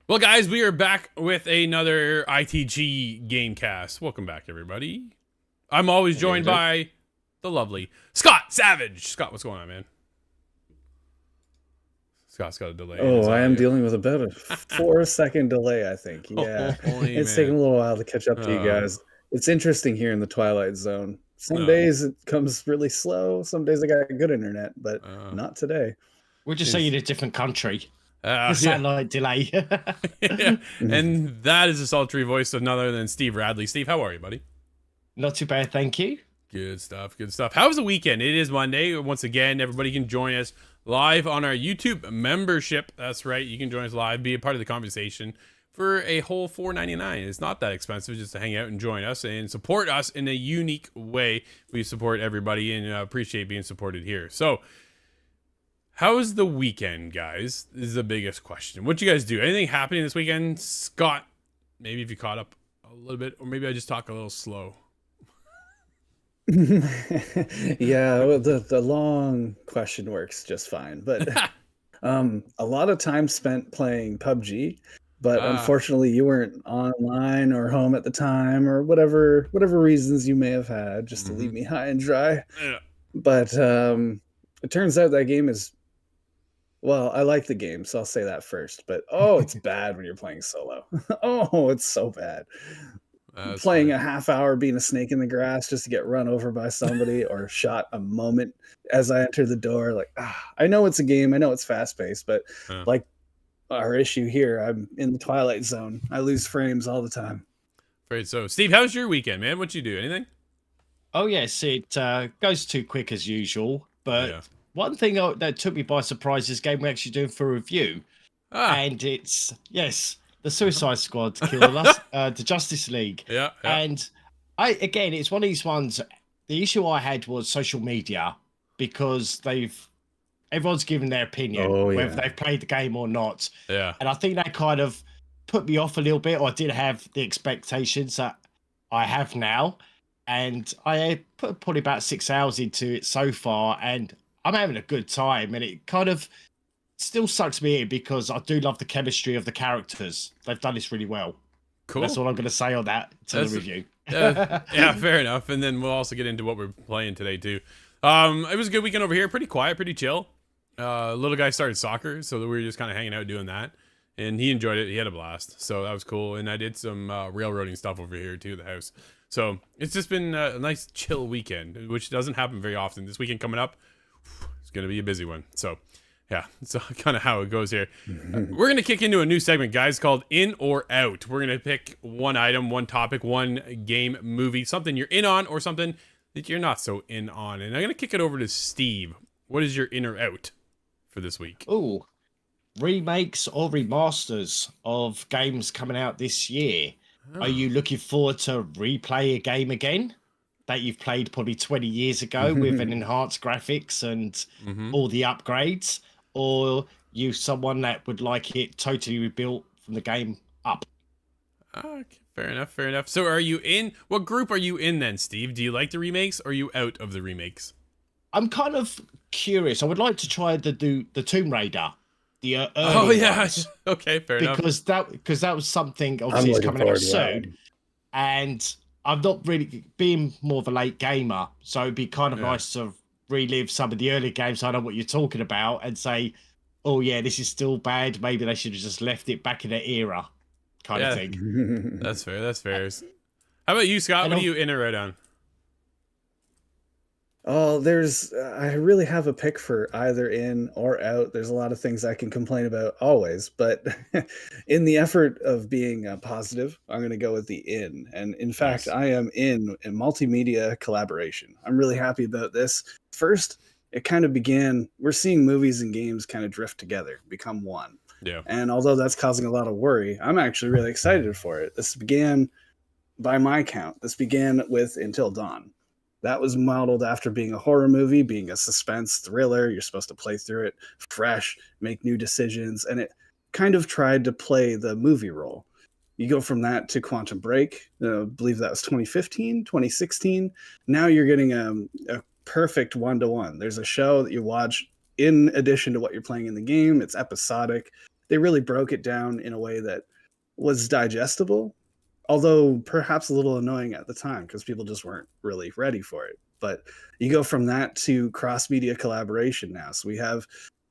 Well, guys, we are back with another ITG Gamecast. Welcome back, everybody. I'm always joined by the lovely Scott Savage. Scott, what's going on, man? Scott's got a delay in his Oh, I am audio. dealing with about a 4-second delay, I think. Yeah, Holy it's taken man. a little while to catch up to you Uh, guys. It's interesting here in the Twilight Zone. Some no. days it comes really slow. Some days I got good internet, but Uh, not today. We'll just say seems, you're in a different country. The yeah. satellite delay. Yeah. And that is a sultry voice of none other than Steve Radley. Steve, how are you, buddy? Not too bad, thank you. Good stuff. Good stuff. How was the weekend? It is Monday. Once again, everybody can join us live on our YouTube membership. That's right. You can join us live, be a part of the conversation for a whole $4.99. It's not that expensive just to hang out and join us and support us in a unique way. We support everybody and appreciate being supported here. So, how was the weekend, guys? This is the biggest question. What'd you guys do? Anything happening this weekend? Scott, maybe if you caught up a little bit, or maybe I just talk a little slow. Yeah, well, the long question works just fine, but a lot of time spent playing PUBG, but unfortunately you weren't online or home at the time or whatever reasons you may have had just to leave me high and dry. Yeah. But it turns out that game is, well, I like the game, so I'll say that first, but it's bad when you're playing solo. Oh, it's so bad. Playing a half hour being a snake in the grass just to get run over by somebody or shot a moment as I enter the door. Like, I know it's a game, I know it's fast paced, but like our issue here, I'm in the Twilight Zone. I lose frames all the time. Right. So, Steve, how was your weekend, man? What'd you do? Anything? Oh, yes, it goes too quick as usual. But one thing that took me by surprise is game we're actually doing for review. And it's, yes, the Suicide Squad killed us, the Justice League. Yeah. And again, it's one of these ones. The issue I had was social media because everyone's given their opinion, whether they've played the game or not. Yeah. And I think that kind of put me off a little bit, or I did have the expectations that I have now. And I put probably about 6 hours into it so far, and I'm having a good time. And it kind of still sucks me in because I do love the chemistry of the characters. They've done this really well. Cool. That's all I'm going to say on that to the review. Yeah, fair enough. And then we'll also get into what we're playing today too. It was a good weekend over here. Pretty quiet, pretty chill. Little guy started soccer, so we were just kind of hanging out doing that. And he enjoyed it. He had a blast. So that was cool. And I did some railroading stuff over here too, the house. So it's just been a nice chill weekend, which doesn't happen very often. This weekend coming up, it's going to be a busy one. So yeah, so kind of how it goes here. We're going to kick into a new segment, guys, called In or Out. We're going to pick one item, one topic, one game, movie, something you're in on or something that you're not so in on. And I'm going to kick it over to Steve. What is your in or out for this week? Oh, remakes or remasters of games coming out this year. Are you looking forward to replay a game again that you've played probably 20 years ago with an enhanced graphics and all the upgrades? Or you someone that would like it totally rebuilt from the game up? Okay, fair enough, fair enough. So are you in, what group are you in then, Steve? Do you like the remakes or are you out of the remakes? I'm kind of curious. I would like to try the Tomb Raider. The early oh yeah, ones, okay, fair enough. because that was something obviously it's coming out soon, and I'm not really being more of a late gamer, so it'd be kind of nice to relive some of the early games. So I know what you're talking about, and say, oh yeah, this is still bad. Maybe they should have just left it back in their era, kind of thing. That's fair. That's fair. How about you, Scott? What are you in or out on? Oh, I really have a pick for either in or out. There's a lot of things I can complain about always, but in the effort of being positive, I'm going to go with the in. And in fact, I am in a multimedia collaboration. I'm really happy about this. First, it kind of began, we're seeing movies and games kind of drift together, become one. Yeah. And although that's causing a lot of worry, I'm actually really excited for it. This began, by my count, with Until Dawn. That was modeled after being a horror movie, being a suspense thriller. You're supposed to play through it fresh, make new decisions, and it kind of tried to play the movie role. You go from that to Quantum Break. I believe that was 2015, 2016. Now you're getting a perfect one-to-one. There's a show that you watch in addition to what you're playing in the game. It's episodic. they really broke it down in a way that was digestible, although perhaps a little annoying at the time because people just weren't really ready for it. But you go from that to cross-media collaboration now. So we have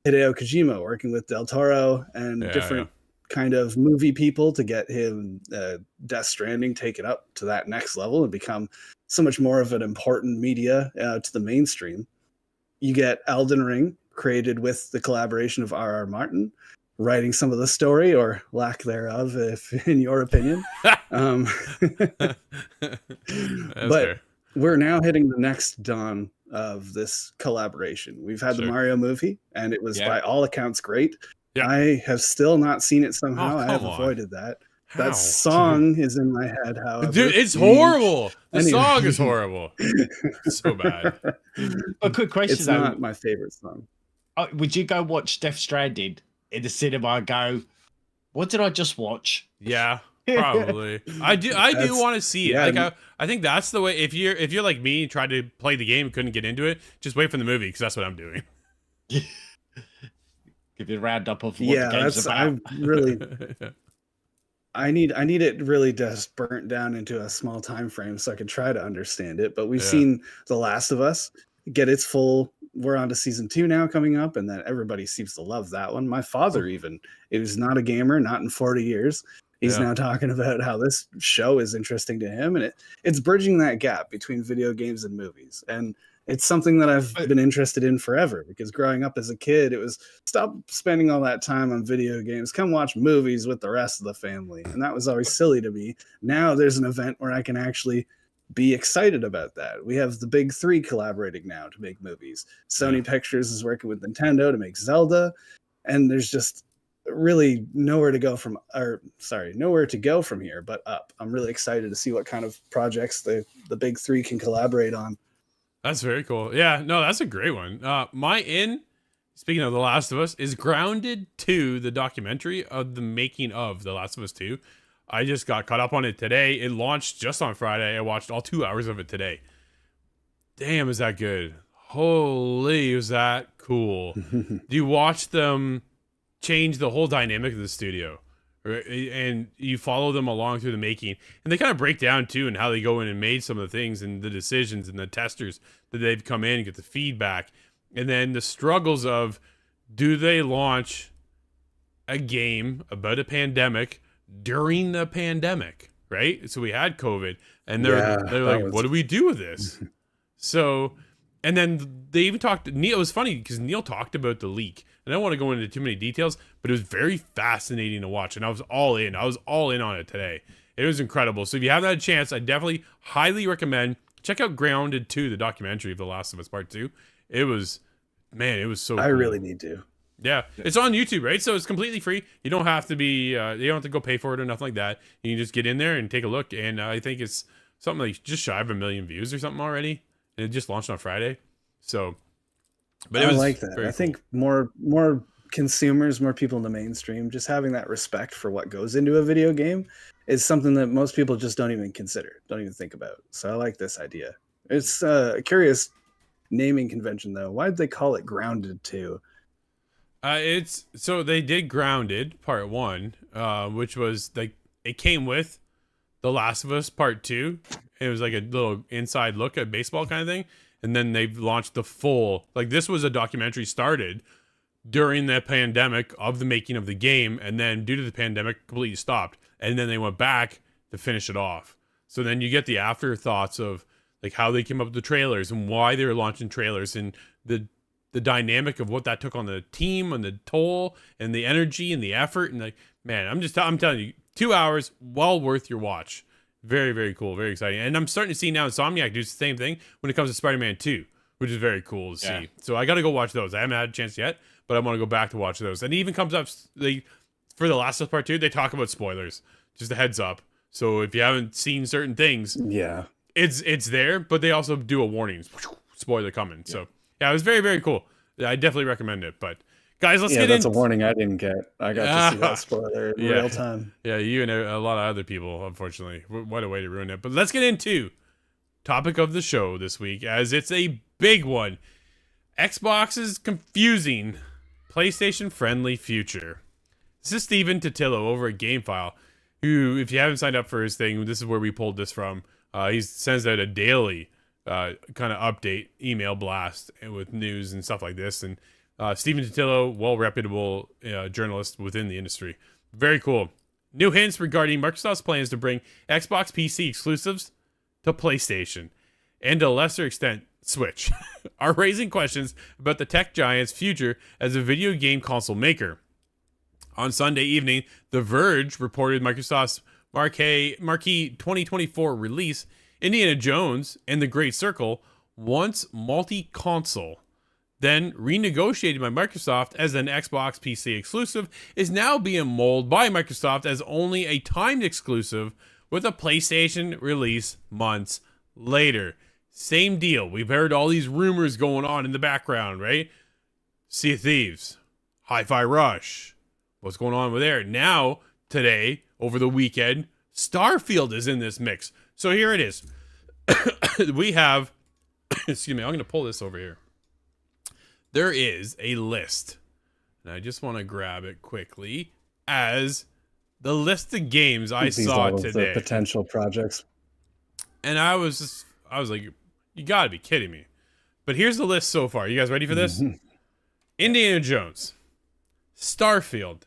Hideo Kojima working with Del Toro and different kind of movie people to get him Death Stranding taken up to that next level and become so much more of an important media to the mainstream. You get Elden Ring created with the collaboration of R.R. Martin, writing some of the story or lack thereof, if in your opinion. But fair. We're now hitting the next dawn of this collaboration. We've had the Mario movie, and it was by all accounts great. Yeah. I have still not seen it somehow. I have avoided that. How? That song is in my head, however. Dude, it's horrible. The song is horrible. It's so bad. A quick question, it's not my favorite song. Would you go watch Death Stranding in the cinema and go, what did I just watch? Yeah, probably. I do want to see it. Like I think that's the way. If you're like me, tried to play the game, couldn't get into it, just wait for the movie because that's what I'm doing. Give you a roundup of what the game's about. I really, I need it really just burnt down into a small time frame so I can try to understand it. But we've seen The Last of Us get its full. We're on to season 2 now coming up, and then everybody seems to love that one. My father even, it was not a gamer, not in 40 years. He's now talking about how this show is interesting to him, and it's bridging that gap between video games and movies. And it's something that I've been interested in forever, because growing up as a kid, it was stop spending all that time on video games, come watch movies with the rest of the family. And that was always silly to me. Now there's an event where I can actually be excited about that. We have the big 3 collaborating now to make movies. Sony Pictures is working with Nintendo to make Zelda, and there's just really nowhere to go from here but up. I'm really excited to see what kind of projects the big 3 can collaborate on. That's very cool. Yeah, no, that's a great one. Speaking of The Last of Us, is Grounded 2, the documentary of the making of The Last of Us 2. I just got caught up on it today. It launched just on Friday. I watched all 2 hours of it today. Damn, is that good? Holy, is that cool? Do you watch them change the whole dynamic of the studio? And you follow them along through the making. And they kind of break down, too, and how they go in and made some of the things and the decisions and the testers that they've come in and get the feedback. And then the struggles of, do they launch a game about a pandemic during the pandemic, right? So we had COVID, and they're like, what do we do with this? So, and then they even talked, Neil, it was funny because Neil talked about the leak. And I don't want to go into too many details, but it was very fascinating to watch, and I was all in. I was all in on it today. It was incredible. So if you have that chance, I definitely highly recommend check out Grounded 2, the documentary of The Last of Us Part 2. It was so cool. I really need to. Yeah, it's on YouTube, right? So it's completely free. You don't have to be, you don't have to go pay for it or nothing like that. You can just get in there and take a look. And I think it's something like just shy of 1 million views or something already. And it just launched on Friday. So, but it was like that. I think more consumers, more people in the mainstream, just having that respect for what goes into a video game is something that most people just don't even consider, don't even think about. So I like this idea. It's a curious naming convention, though. Why did they call it Grounded 2? So they did Grounded Part 1, which was like, it came with The Last of Us Part 2. It was like a little inside look at baseball kind of thing. And then they've launched the full, like, this was a documentary started during the pandemic of the making of the game. And then due to the pandemic, completely stopped. And then they went back to finish it off. So then you get the afterthoughts of like how they came up with the trailers and why they were launching trailers and the dynamic of what that took on the team and the toll and the energy and the effort. And like, man, I'm telling you, 2 hours, well worth your watch. Very, very cool. Very exciting. And I'm starting to see now Insomniac do the same thing when it comes to Spider-Man 2, which is very cool to see. So I got to go watch those. I haven't had a chance yet, but I want to go back to watch those. And it even comes up, for The Last of Us Part 2, they talk about spoilers. Just a heads up. So if you haven't seen certain things, it's there, but they also do a warning. Spoiler coming. Yeah. So yeah, it was very, very cool. I definitely recommend it. But guys, let's get into... that's a warning I didn't get. I got to see that spoiler in real time. Yeah, you and a lot of other people, unfortunately. What a way to ruin it. But let's get into topic of the show this week, as it's a big one. Xbox's confusing PlayStation-friendly future. This is Steven Totillo over at GameFile, who, if you haven't signed up for his thing, this is where we pulled this from. He sends out a daily kind of update email blast with news and stuff like this. And Steven Totillo, well-reputable journalist within the industry. Very cool. New hints regarding Microsoft's plans to bring Xbox PC exclusives to PlayStation, and to a lesser extent, Switch, are raising questions about the tech giant's future as a video game console maker. On Sunday evening, The Verge reported Microsoft's marquee 2024 release, Indiana Jones and the Great Circle, once multi-console, then renegotiated by Microsoft as an Xbox PC exclusive, is now being molded by Microsoft as only a timed exclusive with a PlayStation release months later. Same deal. We've heard all these rumors going on in the background, right? Sea of Thieves, Hi-Fi Rush. What's going on with there? Now, today, over the weekend, Starfield is in this mix. So here it is. We have, excuse me, I'm going to pull this over here. There is a list, and I just want to grab it quickly as the list of games I saw today. The potential projects. And I was like, you gotta be kidding me. But here's the list so far. You guys ready for this? Indiana Jones, Starfield,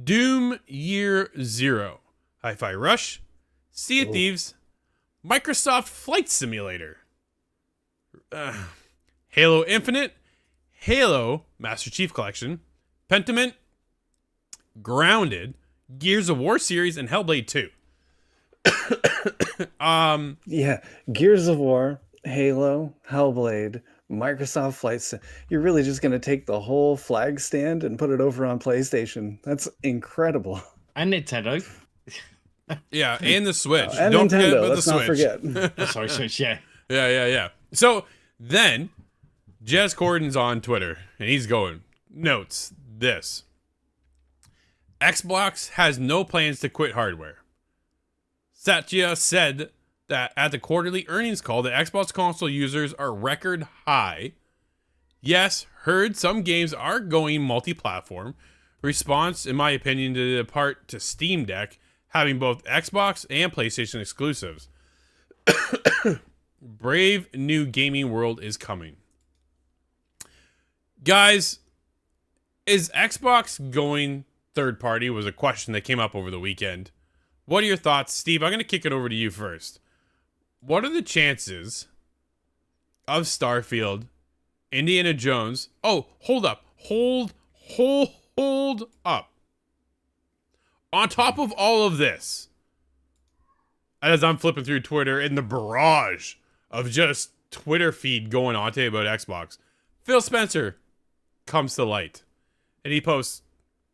Doom Year Zero, Hi-Fi Rush, Sea of Thieves, Microsoft Flight Simulator, Halo Infinite, Halo Master Chief Collection, Pentiment, Grounded, Gears of War series, and Hellblade 2. Yeah, Gears of War, Halo, Hellblade, Microsoft Flight Sim. You're really just going to take the whole flag stand and put it over on PlayStation. That's incredible. And Nintendo. Yeah, and the Switch. And Don't Nintendo, forget about let's the not Switch. forget. Sorry, Switch, yeah. Yeah. So then, Jez Corden's on Twitter, and he's going, notes this. Xbox has no plans to quit hardware. Satya said that at the quarterly earnings call, that Xbox console users are record high. Yes, heard some games are going multi-platform. Response, in my opinion, to depart to Steam Deck, having both Xbox and PlayStation exclusives. Brave new gaming world is coming. Guys, is Xbox going third party was a question that came up over the weekend. What are your thoughts? Steve, I'm going to kick it over to you first. What are the chances of Starfield, Indiana Jones? Oh, hold up. Hold up. On top of all of this, as I'm flipping through Twitter in the barrage of just Twitter feed going on today about Xbox, Phil Spencer comes to light. And he posts,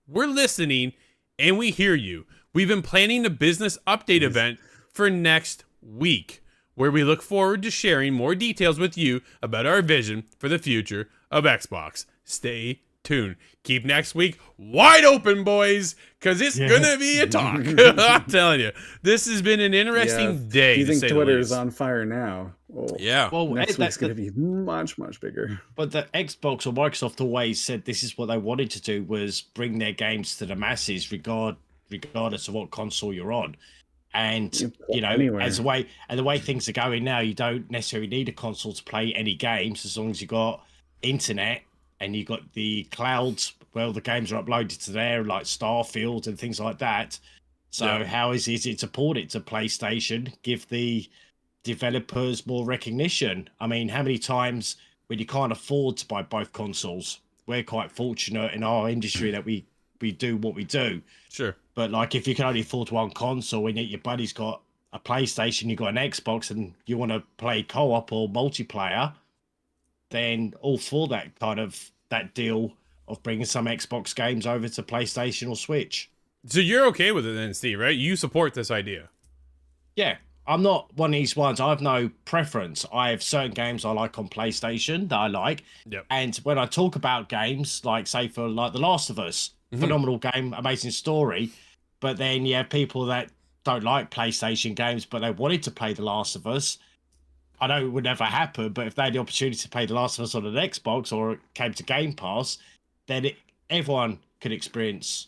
"We're listening and we hear you. We've been planning a business update event for next week, where we look forward to sharing more details with you about our vision for the future of Xbox. Stay tuned. Keep next week wide open, boys, because it's gonna be a talk." I'm telling you, this has been an interesting day. Do you think to say Twitter the is least. on fire now? Oh, Yeah. Well, next week's going to be much bigger. But the Xbox or Microsoft always said this is what they wanted to do, was bring their games to the masses, regardless of what console you're on. And you know, Anywhere. as the way things are going now, you don't necessarily need a console to play any games as long as you got internet and you got the clouds. Well, the games are uploaded to there, like Starfield and things like that. So how is it to port it to PlayStation? Give the developers more recognition. I mean, how many times when you can't afford to buy both consoles? We're quite fortunate in our industry that we do what we do. Sure. But like, if you can only afford one console and yet your buddy's got a PlayStation, you've got an Xbox, and you want to play co-op or multiplayer, then all for that deal of bringing some Xbox games over to PlayStation or Switch. So you're okay with it then, Steve, right? You support this idea. Yeah, I'm not one of these ones. I have no preference. I have certain games I like on PlayStation that I like. Yep. And when I talk about games, like say for like The Last of Us, phenomenal game, amazing story. But then you have people that don't like PlayStation games, but they wanted to play The Last of Us. I know it would never happen, but if they had the opportunity to play The Last of Us on an Xbox or it came to Game Pass, then everyone could experience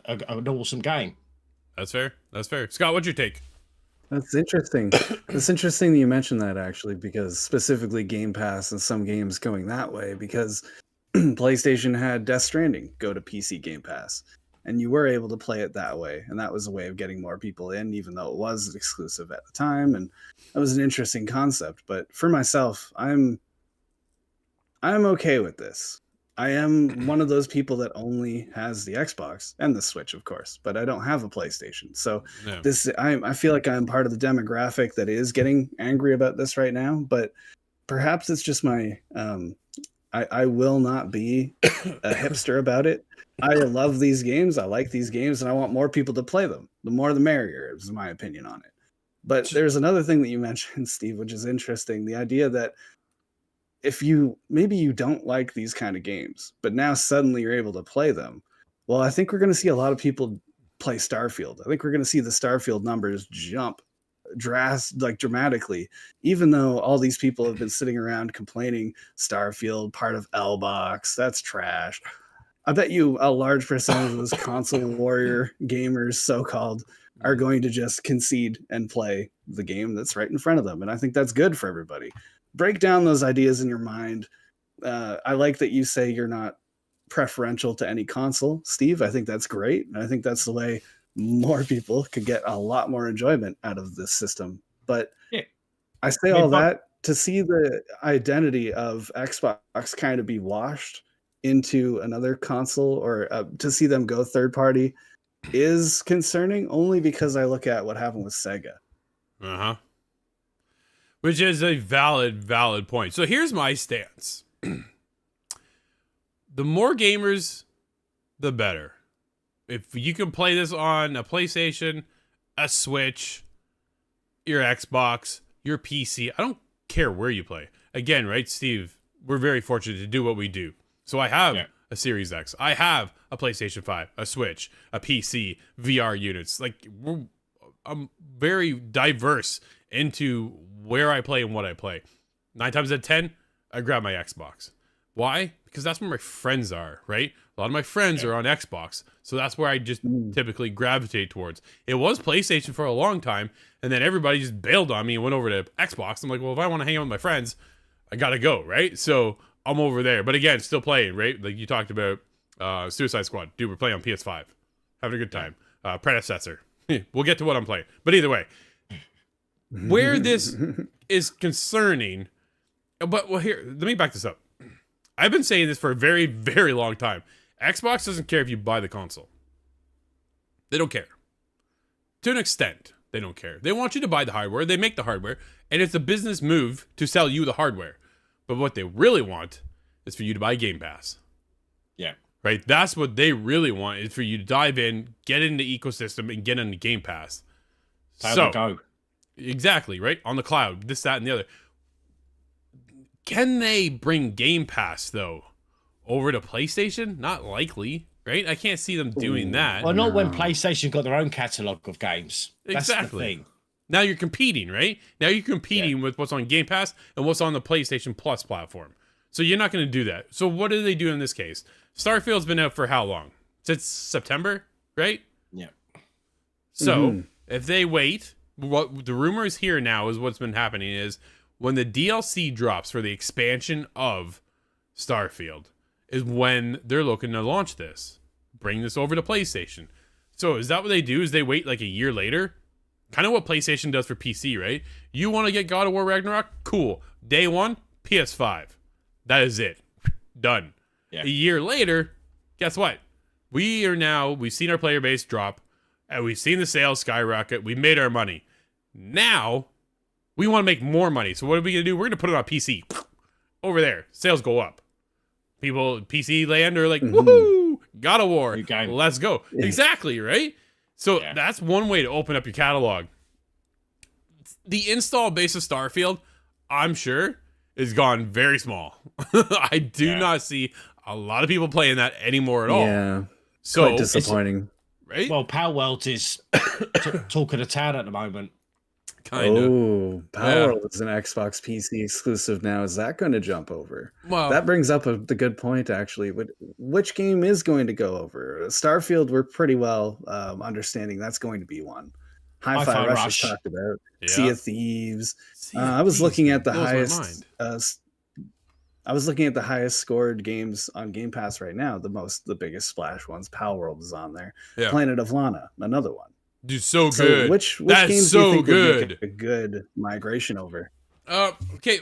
an awesome game. That's fair. That's fair. Scott, what's your take? That's interesting. It's interesting that you mentioned that, actually, because specifically Game Pass and some games going that way, because PlayStation had Death Stranding go to PC Game Pass, and you were able to play it that way, and that was a way of getting more people in, even though it was exclusive at the time, and that was an interesting concept. But for myself, I'm okay with this. I am one of those people that only has the Xbox and the Switch, of course, but I don't have a PlayStation. So Yeah. I feel like I'm part of the demographic that is getting angry about this right now. But perhaps it's just my I will not be a hipster about it. I love these games. I like these games, and I want more people to play them. The more, the merrier, is my opinion on it. But there's another thing that you mentioned, Steve, which is interesting. The idea that if maybe you don't like these kind of games, but now suddenly you're able to play them. Well, I think we're going to see a lot of people play Starfield. I think we're going to see the Starfield numbers jump dramatically, even though all these people have been sitting around complaining Starfield, part of L-Box, that's trash. I bet you a large percentage of those console warrior gamers, so-called, are going to just concede and play the game that's right in front of them. And I think that's good for everybody. Break down those ideas in your mind. I like that you say you're not preferential to any console, Steve. I think that's great. And I think that's the way more people could get a lot more enjoyment out of this system. But Yeah. I say all that to see the identity of Xbox kind of be washed into another console, or to see them go third party, is concerning, only because I look at what happened with Sega. Uh-huh. Which is a valid point. So here's my stance. The more gamers, the better. If you can play this on a PlayStation, a Switch, your Xbox, your PC, I don't care where you play. Again, right, Steve, we're very fortunate to do what we do. So I have a Series X. I have a PlayStation 5, a Switch, a PC, VR units. Like, I'm very diverse into where I play and what I play. 9 times out of 10, I grab my Xbox. Why? Because that's where my friends are, right? A lot of my friends are on Xbox, so that's where I just typically gravitate towards. It was PlayStation for a long time, and then everybody just bailed on me and went over to Xbox. I'm like, well, if I want to hang out with my friends, I gotta go, right? So I'm over there. But again, still playing, right? Like you talked about Suicide Squad. Dude, we're playing on PS5. Having a good time. Predecessor. We'll get to what I'm playing. But either way, where this is concerning, but well, here, let me back this up. I've been saying this for a very, very long time. Xbox doesn't care if you buy the console. They don't care. To an extent, they don't care. They want you to buy the hardware. They make the hardware, and it's a business move to sell you the hardware. But what they really want is for you to buy Game Pass. Yeah. Right? That's what they really want, is for you to dive in, get in the ecosystem, and get into Game Pass. So go. Exactly, right? On the cloud, this, that, and the other. Can they bring Game Pass, though, over to PlayStation? Not likely, right? I can't see them doing that. Well, not when PlayStation got their own catalogue of games. That's Exactly. the thing. Now you're competing, right? Now you're competing with what's on Game Pass and what's on the PlayStation Plus platform. So you're not going to do that. So what do they do in this case? Starfield's been out for how long? Since September, right? Yeah. So if they wait, what the rumor is here now is what's been happening is when the DLC drops for the expansion of Starfield is when they're looking to launch this. Bring this over to PlayStation. So is that what they do? Is they wait like a year later? Kind of what PlayStation does for PC, right? You want to get God of War Ragnarok? Cool. Day one, PS5. That is it. Done. Yeah. A year later, guess what? We've seen our player base drop, and we've seen the sales skyrocket. We made our money. Now, we want to make more money. So what are we going to do? We're going to put it on PC. Over there. Sales go up. People, PC land are like, woohoo! God of War. Let's go. Yeah. Exactly, right? So that's one way to open up your catalog. The install base of Starfield, I'm sure, is gone very small. I do not see a lot of people playing that anymore at all. Yeah. So quite disappointing. Right? Well, Power World is talk of the town at the moment. Kind of. Oh, Yeah. Palworld is an Xbox PC exclusive now. Is that going to jump over? Well, That brings up the good point, actually. Which game is going to go over? Starfield, we're pretty well understanding that's going to be one. Hi-Fi Hi-Fi Rush is Rush. talked about. Sea yeah. of Thieves. Sea of I was Thieves, looking at dude, the blows my highest. mind. I was looking at the highest scored games on Game Pass right now. The biggest splash ones. Palworld is on there. Yeah. Planet of Lana, another one. Dude, so So good. which That's games do you so think would make good. a good migration over? Okay.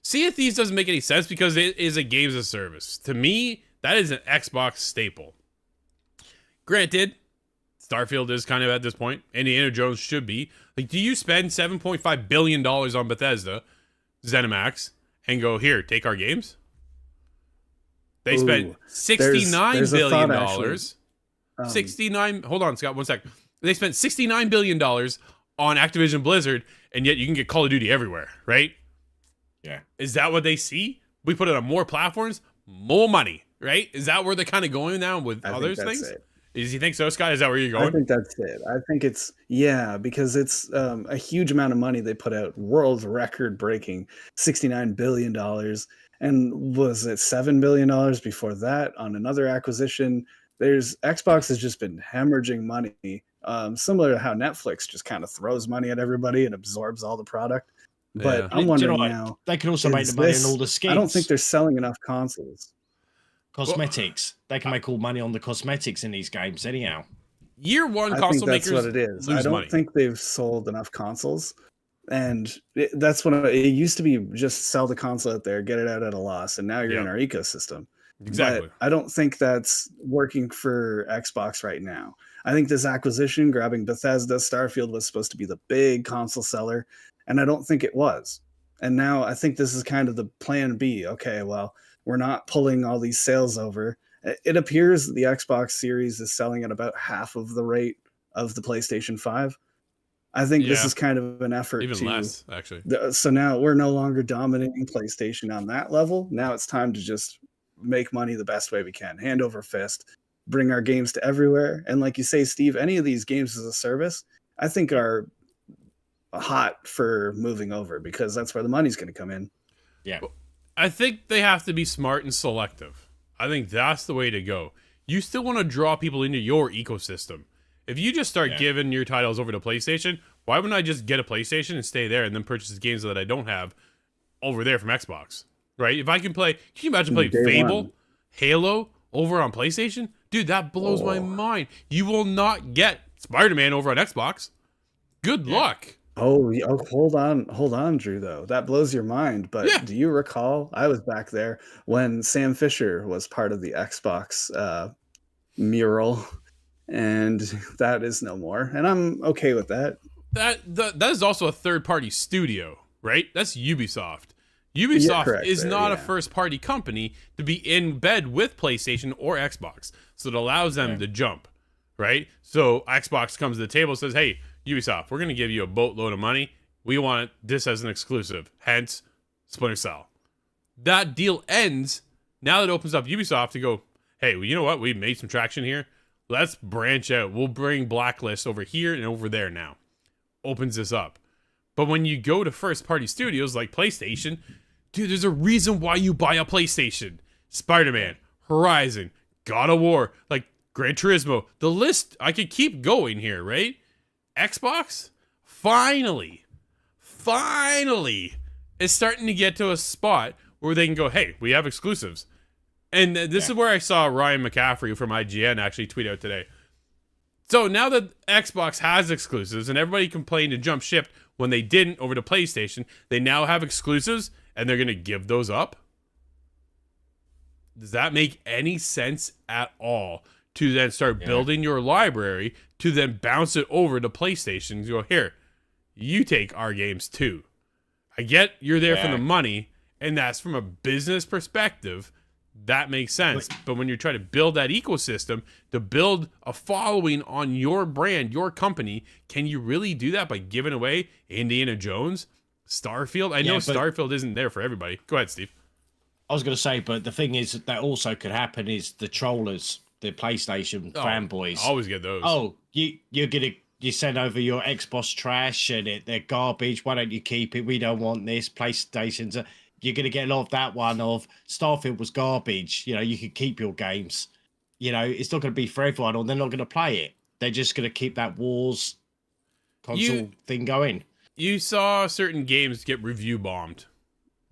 Sea of Thieves doesn't make any sense because it is a games of service. To me, that is an Xbox staple. Granted, Starfield is kind of at this point. Indiana Jones should be. Like, do you spend $7.5 billion on Bethesda, ZeniMax, and go, here, take our games? They spent Ooh, $69 there's a billion. thought, actually. 69. Hold on, Scott, one sec. They spent $69 billion on Activision Blizzard, and yet you can get Call of Duty everywhere, right? Yeah. Is that what they see? We put it on more platforms, more money, right? Is that where they're kind of going now with I other think that's things? it. Is you think so, Scott? Is that where you're I going? think that's it. I think it's because it's a huge amount of money they put out, world record breaking, $69 billion, and was it $7 billion before that on another acquisition? There's Xbox has just been hemorrhaging money, similar to how Netflix just kind of throws money at everybody and absorbs all the product. But Yeah. I'm Do you know wondering what? now, They can also make is the money on this- all the skins. I don't think they're selling enough consoles. Cosmetics. They can make all money on the cosmetics in these games anyhow. Year one I console think that's makers what it is. lose I don't money. think they've sold enough consoles, and that's what it used to be. Just sell the console out there, get it out at a loss, and now you're in Yep. our ecosystem. Exactly. But I don't think that's working for Xbox right now. I think this acquisition, grabbing Bethesda, Starfield was supposed to be the big console seller, and I don't think it was. And now I think this is kind of the plan B. Okay, well, we're not pulling all these sales over. It appears the Xbox Series is selling at about half of the rate of the PlayStation 5. I think this Yeah. is kind of an effort Even to less, actually. so now we're no longer dominating PlayStation on that level. Now it's time to just make money the best way we can, hand over fist, bring our games to everywhere. And like you say, Steve, any of these games as a service, I think are hot for moving over because that's where the money's going to come in. Yeah. I think they have to be smart and selective. I think that's the way to go. You still want to draw people into your ecosystem. If you just start giving your titles over to PlayStation, why wouldn't I just get a PlayStation and stay there and then purchase games that I don't have over there from Xbox? Right? If I can play, can you imagine playing Day Fable, one. Halo over on PlayStation? Dude, that blows my mind. You will not get Spider-Man over on Xbox. Good luck. Oh, hold on, Drew. Though that blows your mind, but Yeah. do you recall? I was back there when Sam Fisher was part of the Xbox mural, and that is no more. And I'm okay with that. That is also a third-party studio, right? That's Ubisoft. Ubisoft correct is there, not a yeah. first-party company to be in bed with PlayStation or Xbox, so it allows them to jump, right? So Xbox comes to the table and says, hey, Ubisoft, we're going to give you a boatload of money. We want this as an exclusive, hence Splinter Cell. That deal ends. Now that opens up Ubisoft to go, hey, well, you know what? We made some traction here. Let's branch out. We'll bring Blacklist over here and over there now. Opens this up. But when you go to first-party studios like PlayStation, dude, there's a reason why you buy a PlayStation. Spider-Man, Horizon, God of War, like Gran Turismo. The list, I could keep going here, right? Xbox, finally, is starting to get to a spot where they can go, hey, we have exclusives. And this is where I saw Ryan McCaffrey from IGN actually tweet out today. So now that Xbox has exclusives and everybody complained to jump ship when they didn't over to PlayStation, they now have exclusives and they're going to give those up? Does that make any sense at all? To then start building your library, to then bounce it over to PlayStation and go, here, you take our games too. I get you're there for the money, and that's from a business perspective. That makes sense. But when you're trying to build that ecosystem, to build a following on your brand, your company, can you really do that by giving away Indiana Jones, Starfield? I know Starfield isn't there for everybody. Go ahead, Steve. I was going to say, but the thing is that also could happen is the trollers, the PlayStation fanboys. Always get those. Oh, you're you send over your Xbox trash and they're garbage. Why don't you keep it? We don't want this. PlayStation's you're going to get a lot of that one of Starfield was garbage. You know, you could keep your games. You know, it's not going to be for everyone, or they're not going to play it. They're just going to keep that Wars console thing going. You saw certain games get review bombed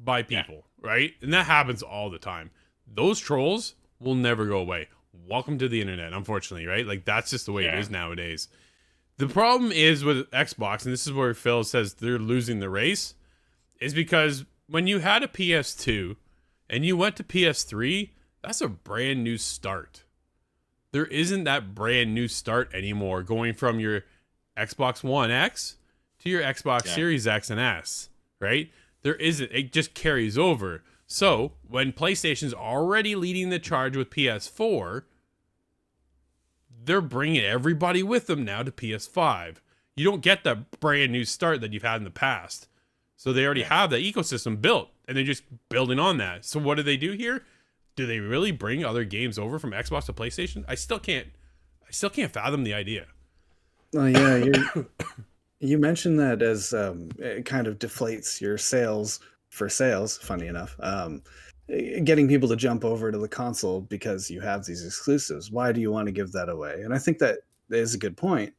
by people, right? And that happens all the time. Those trolls will never go away. Welcome to the internet, unfortunately, right? Like, that's just the way it is nowadays. The problem is with Xbox, and this is where Phil says they're losing the race, is because when you had a PS2 and you went to PS3, that's a brand new start. There isn't that brand new start anymore, going from your Xbox One X to your Xbox Series X and S, right? There isn't. It just carries over. So when PlayStation's already leading the charge with PS4, they're bringing everybody with them now to PS5. You don't get that brand new start that you've had in the past. So they already have that ecosystem built, and they're just building on that. So what do they do here? Do they really bring other games over from Xbox to PlayStation? I still can't fathom the idea. Oh yeah, you mentioned that as it kind of deflates your sales for sales. Funny enough, getting people to jump over to the console because you have these exclusives. Why do you want to give that away? And I think that is a good point.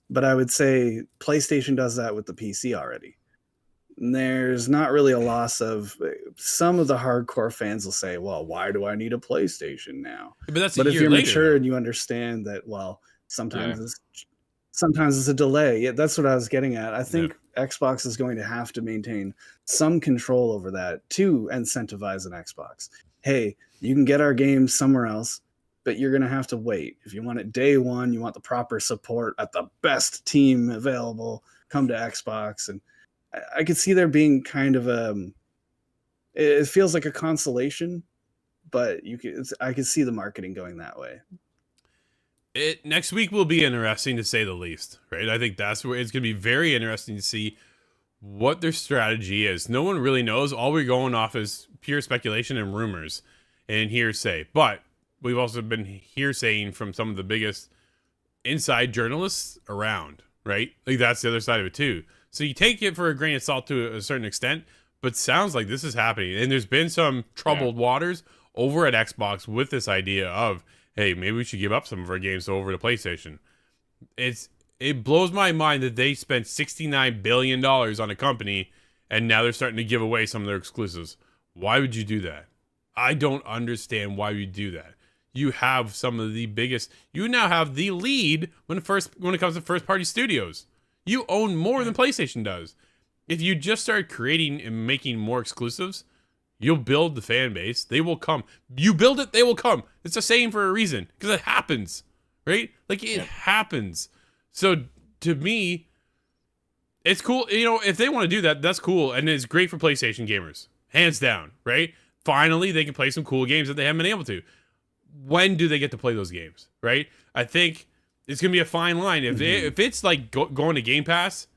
But I would say PlayStation does that with the PC already. There's not really a loss of some of the hardcore fans will say, well, why do I need a PlayStation now? But if you're mature and you understand that, well, sometimes it's a delay. Yeah, that's what I was getting at. I think Xbox is going to have to maintain some control over that to incentivize an Xbox. Hey, you can get our games somewhere else, but you're going to have to wait. If you want it day one, you want the proper support at the best team available, come to Xbox. And I could see there being kind of it feels like a consolation, but I could see the marketing going that way. Next week will be interesting to say the least, right? I think that's where it's going to be very interesting to see what their strategy is. No one really knows. All we're going off is pure speculation and rumors and hearsay. But we've also been hearsaying from some of the biggest inside journalists around, right? Like, that's the other side of it too. So you take it for a grain of salt to a certain extent, but sounds like this is happening. And there's been some troubled waters over at Xbox with this idea of, hey, maybe we should give up some of our games over to PlayStation. It blows my mind that they spent $69 billion on a company, and now they're starting to give away some of their exclusives. Why would you do that? I don't understand why you do that. You have some of the biggest. You now have the lead when it comes to first-party studios. You own more than PlayStation does. If you just start creating and making more exclusives, you'll build the fan base. They will come. You build it, they will come. It's a saying for a reason, because it happens, right? Like, it happens. So to me, it's cool. You know, if they want to do that, that's cool, and it's great for PlayStation gamers, hands down, right? Finally, they can play some cool games that they haven't been able to. When do they get to play those games, right? I think it's gonna be a fine line. If it's like going to Game Pass,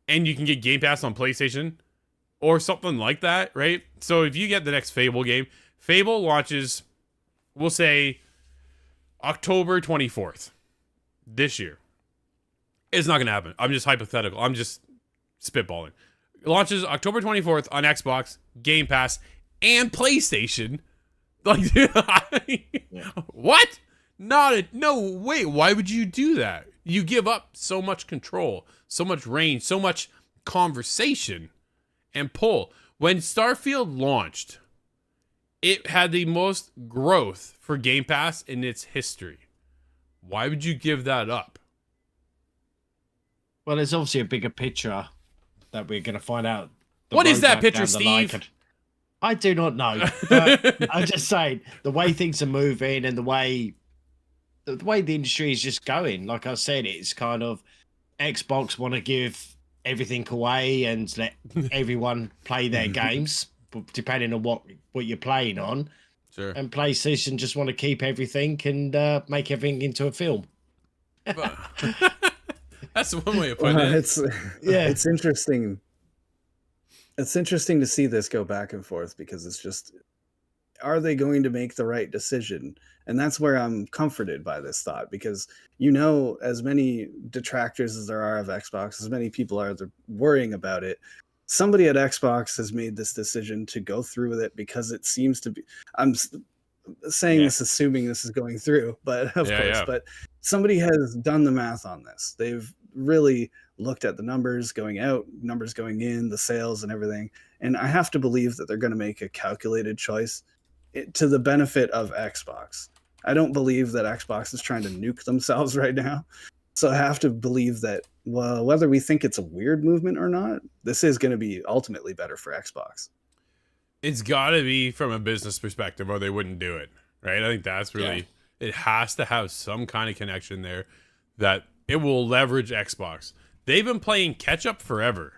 and you can get Game Pass on PlayStation, or something like that, right? So if you get the next Fable game, Fable launches, we'll say, October 24th this year. It's not gonna happen. I'm just hypothetical. I'm just spitballing. It launches October 24th on Xbox, Game Pass, and PlayStation. Like, what? No way. Why would you do that? You give up so much control, so much range, so much conversation and pull. When Starfield launched, it had the most growth for Game Pass in its history. Why would you give that up? Well, there's obviously a bigger picture that we're going to find out. What is that picture, Steve? I do not know. But I'm just saying, the way things are moving and the way the industry is just going, like I said, it's kind of Xbox want to give everything away and let everyone play their games, depending on what you're playing on. Sure. And PlayStation just want to keep everything and make everything into a film. That's one way of putting it. It's interesting. It's interesting to see this go back and forth because are they going to make the right decision? And that's where I'm comforted by this thought, because as many detractors as there are of Xbox, as many people are worrying about it. Somebody at Xbox has made this decision to go through with it because it seems to be. I'm saying this assuming this is going through, but of course, but somebody has done the math on this. They've really looked at the numbers going out, numbers going in, the sales and everything. And I have to believe that they're going to make a calculated choice to the benefit of Xbox. I don't believe that Xbox is trying to nuke themselves right now. So I have to believe that, well, whether we think it's a weird movement or not, this is going to be ultimately better for Xbox. It's got to be from a business perspective or they wouldn't do it, right? I think that's really, it has to have some kind of connection there that it will leverage Xbox. They've been playing catch up forever.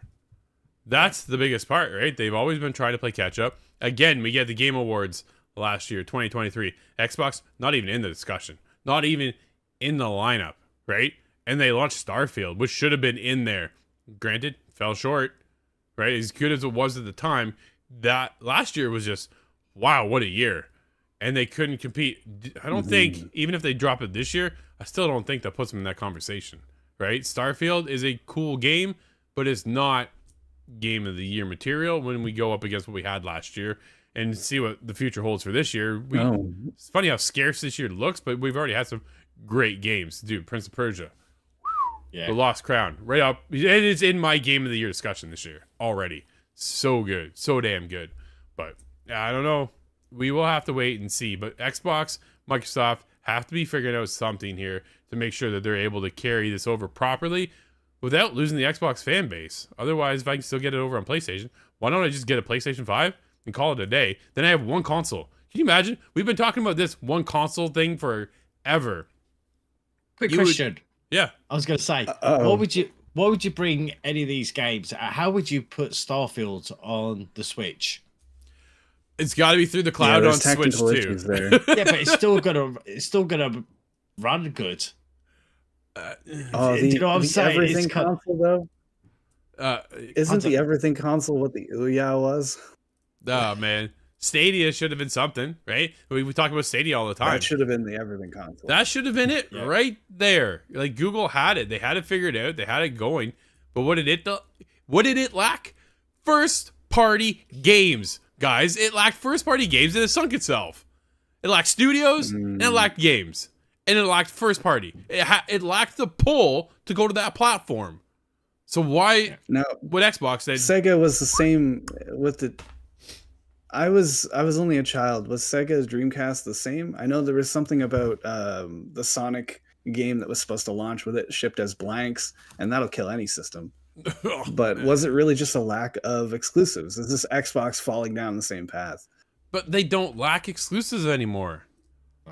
That's the biggest part, right? They've always been trying to play catch up. Again, we get the Game Awards last year, 2023. Xbox, not even in the discussion, not even in the lineup, right? And they launched Starfield, which should have been in there. Granted, fell short, right? As good as it was at the time, that last year was just, wow, what a year. And they couldn't compete. I don't think, even if they drop it this year, I still don't think that puts them in that conversation, right? Starfield is a cool game, but it's not game of the year material when we go up against what we had last year and see what the future holds for this year. It's funny how scarce this year looks, but we've already had some great games. Dude, Prince of Persia. The Lost Crown. Right up. It is in my game of the year discussion this year already. So good. So damn good. But I don't know. We will have to wait and see. But Xbox, Microsoft have to be figuring out something here to make sure that they're able to carry this over properly without losing the Xbox fan base. Otherwise, if I can still get it over on PlayStation, why don't I just get a PlayStation 5 and call it a day? Then I have one console. Can you imagine? We've been talking about this one console thing forever. Quick question. Yeah. I was going to say, what would you bring any of these games? How would you put Starfield on the Switch? It's got to be through the cloud on Switch too. Yeah, but it's still gonna run good. Do you know what I'm saying? Everything console though. Isn't the everything console what the Ouya was? Oh man, Stadia should have been something, right? We talk about Stadia all the time. That should have been the everything console. That should have been it right there. Like Google had it. They had it figured out. They had it going. But what did it lack? First party games. Guys, it lacked first-party games and it sunk itself. It lacked studios and it lacked games. And it lacked first-party. It lacked the pull to go to that platform. So why would Xbox say... Sega was the same with the... I was only a child. Was Sega's Dreamcast the same? I know there was something about the Sonic game that was supposed to launch with it shipped as blanks, and that'll kill any system. But was it really just a lack of exclusives? Is this Xbox falling down the same path? But they don't lack exclusives anymore.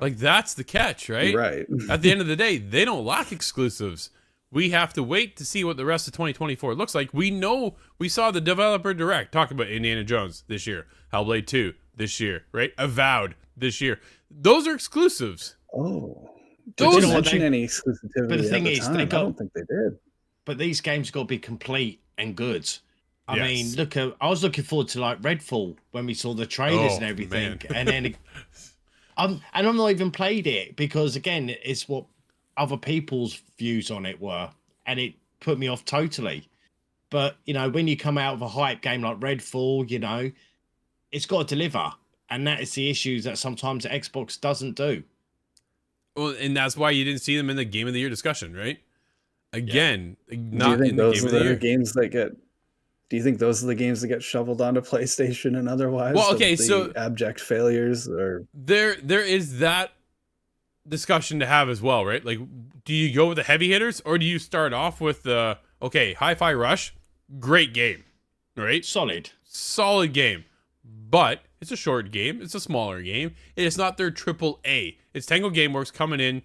Like, that's the catch, right? Right. At the end of the day, they don't lack exclusives. We have to wait to see what the rest of 2024 looks like. We know we saw the developer direct talk about Indiana Jones this year, Hellblade 2 this year, right? Avowed this year. Those are exclusives. Oh. Those didn't mention any exclusivity. But the thing is, I don't think they did. But these games got to be complete and good. I mean, I was looking forward to like Redfall when we saw the trailers and everything, and then I'm not even played it because again, it's what other people's views on it were, and it put me off totally. But when you come out of a hype game like Redfall, it's got to deliver, and that is the issue that sometimes Xbox doesn't do. Well, and that's why you didn't see them in the Game of the Year discussion, right? Again, not in the Game of the Year. Games that get. Do you think those are the games that get shoveled onto PlayStation and otherwise? Well, okay, so abject failures, or there is that discussion to have as well, right? Like, do you go with the heavy hitters or do you start off with the Hi-Fi Rush, great game, right? Solid game, but it's a short game, it's a smaller game, and it's not their AAA. It's Tango Gameworks coming in,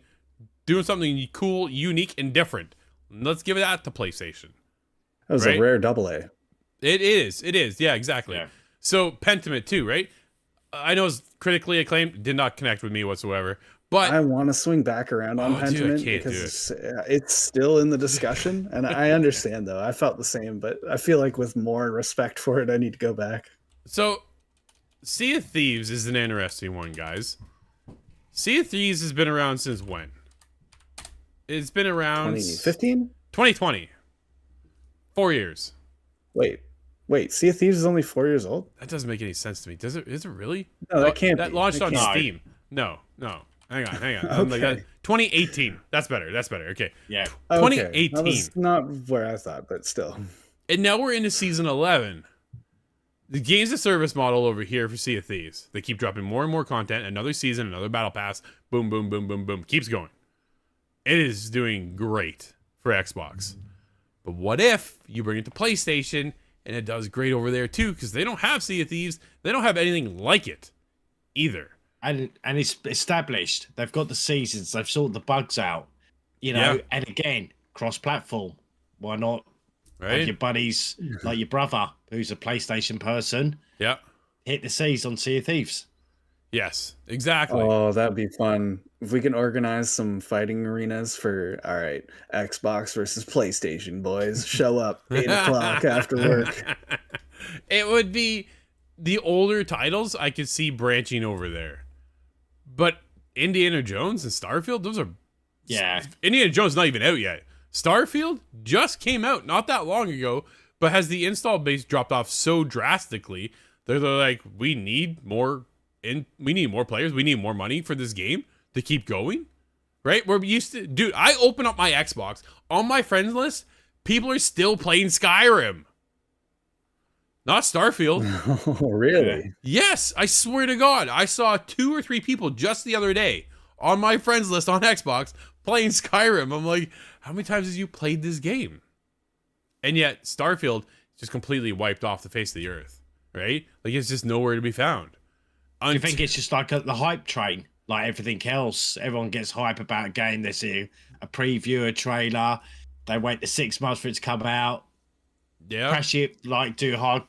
doing something cool, unique, and different. Let's give that to PlayStation. That was a rare AA. It is. Yeah, exactly. Yeah. So Pentiment too, right? I know it's critically acclaimed, did not connect with me whatsoever. But I want to swing back around on Pentiment because it's still in the discussion, and I understand though. I felt the same, but I feel like with more respect for it, I need to go back. So Sea of Thieves is an interesting one, guys. Sea of Thieves has been around since when? It's been around 2015? 2020. 4 years. Wait. Sea of Thieves is only 4 years old? That doesn't make any sense to me. Does it? Is it really? No, that can't That be. launched That on can't Steam. No. Hang on. I'm like Okay. that. 2018. That's better. Okay. Yeah. 2018. That was not where I thought, but still. And now we're into season 11. The games as service model over here for Sea of Thieves. They keep dropping more and more content. Another season, another battle pass. Boom, boom, boom, boom, boom. Keeps going. It is doing great for Xbox. But what if you bring it to PlayStation and it does great over there too? Because they don't have Sea of Thieves. They don't have anything like it either. And it's established. They've got the seasons. They've sorted the bugs out. You know, and again, cross-platform. Why not? Right? Like your buddies, like your brother, who's a PlayStation person, Yeah. hit the seas on Sea of Thieves. Yes, exactly. Oh, that'd be fun. If we can organize some fighting arenas for, all right, Xbox versus PlayStation, boys. Show up 8 o'clock after work. It would be the older titles I could see branching over there. But Indiana Jones and Starfield, those are... Yeah. Indiana Jones not even out yet. Starfield just came out not that long ago, but has the install base dropped off so drastically, they're like, we need more players, we need more money for this game to keep going, right? We're used to, dude, I open up my Xbox, on my friends list, people are still playing Skyrim. Not Starfield. Oh, really? Yes, I swear to God, I saw 2 or 3 people just the other day on my friends list on Xbox playing Skyrim. I'm like, how many times have you played this game? And yet Starfield just completely wiped off the face of the earth, right? Like it's just nowhere to be found. Do you think it's just like the hype train, like everything else? Everyone gets hype about a game. They see a preview, a trailer. They wait the 6 months for it to come out. Yeah. Crash it, like do a hard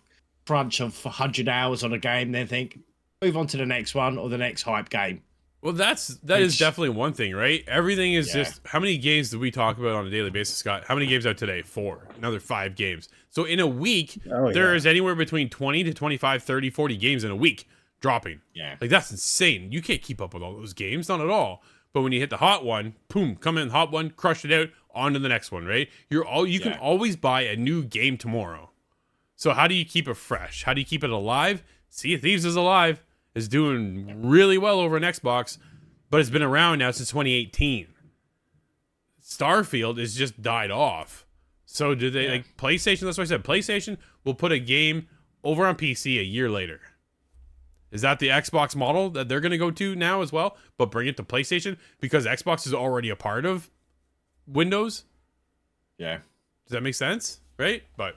crunch of 100 hours on a game, then think, move on to the next one or the next hype game. Well, that is definitely one thing, right? Everything is just, how many games do we talk about on a daily basis, Scott? How many games out today? 4. Another 5 games. So in a week, there is anywhere between 20 to 25, 30, 40 games in a week dropping. Yeah. Like that's insane. You can't keep up with all those games, not at all. But when you hit the hot one, boom, come in hot one, crush it out, on to the next one, right? You can always buy a new game tomorrow. So how do you keep it fresh? How do you keep it alive? Sea of Thieves is alive. Is doing really well over on Xbox, but it's been around now since 2018. Starfield has just died off. So do they like PlayStation? That's what I said. PlayStation will put a game over on PC a year later. Is that the Xbox model that they're going to go to now as well, but bring it to PlayStation because Xbox is already a part of Windows? Yeah. Does that make sense? Right? But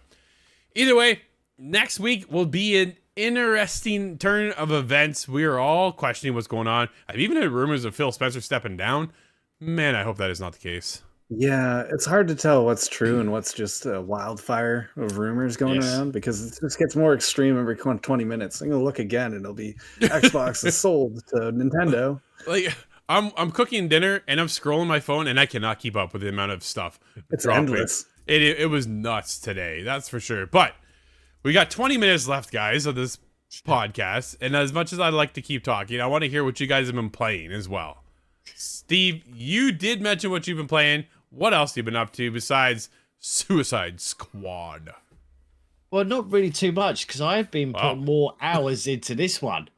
either way, next week will be an interesting turn of events. We are all questioning what's going on. I've even heard rumors of Phil Spencer stepping down. Man, I hope that is not the case. Yeah, it's hard to tell what's true and what's just a wildfire of rumors going around because it just gets more extreme every 20 minutes. I'm going to look again and it'll be Xbox is sold to Nintendo. Like I'm cooking dinner and I'm scrolling my phone and I cannot keep up with the amount of stuff. It's dropping. endless. It was nuts today. That's for sure. But we got 20 minutes left, guys, of this podcast. And as much as I'd like to keep talking, I want to hear what you guys have been playing as well. Steve, you did mention what you've been playing. What else have you been up to besides Suicide Squad? Well, not really too much because I've been putting more hours into this one.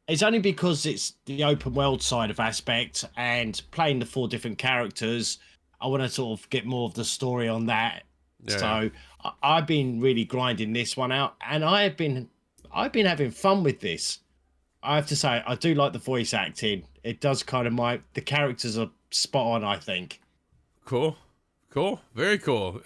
It's only because it's the open world side of aspect and playing the 4 different characters. I want to sort of get more of the story on that. Yeah. So I've been really grinding this one out, and I've been having fun with this. I have to say, I do like the voice acting. It does kind of the characters are spot on, I think. Cool. Very cool.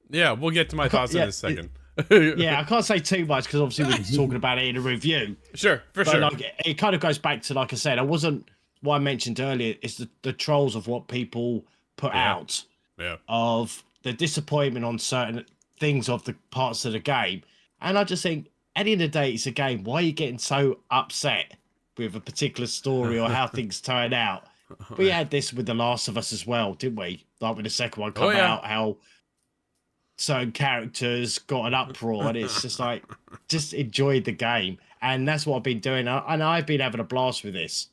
Yeah, we'll get to my thoughts in a second. Yeah, I can't say too much because obviously we're talking about it in a review. Sure. Like, it kind of goes back to, like I said, what I mentioned earlier is the trolls of what people put out of the disappointment on certain things of the parts of the game. And I just think, at the end of the day, it's a game. Why are you getting so upset with a particular story or how things turn out? We had this with The Last of Us as well, didn't we? Like when the second one came out, how certain characters got an uproar, and it's just like, just enjoyed the game. And that's what I've been doing. And I've been having a blast with this.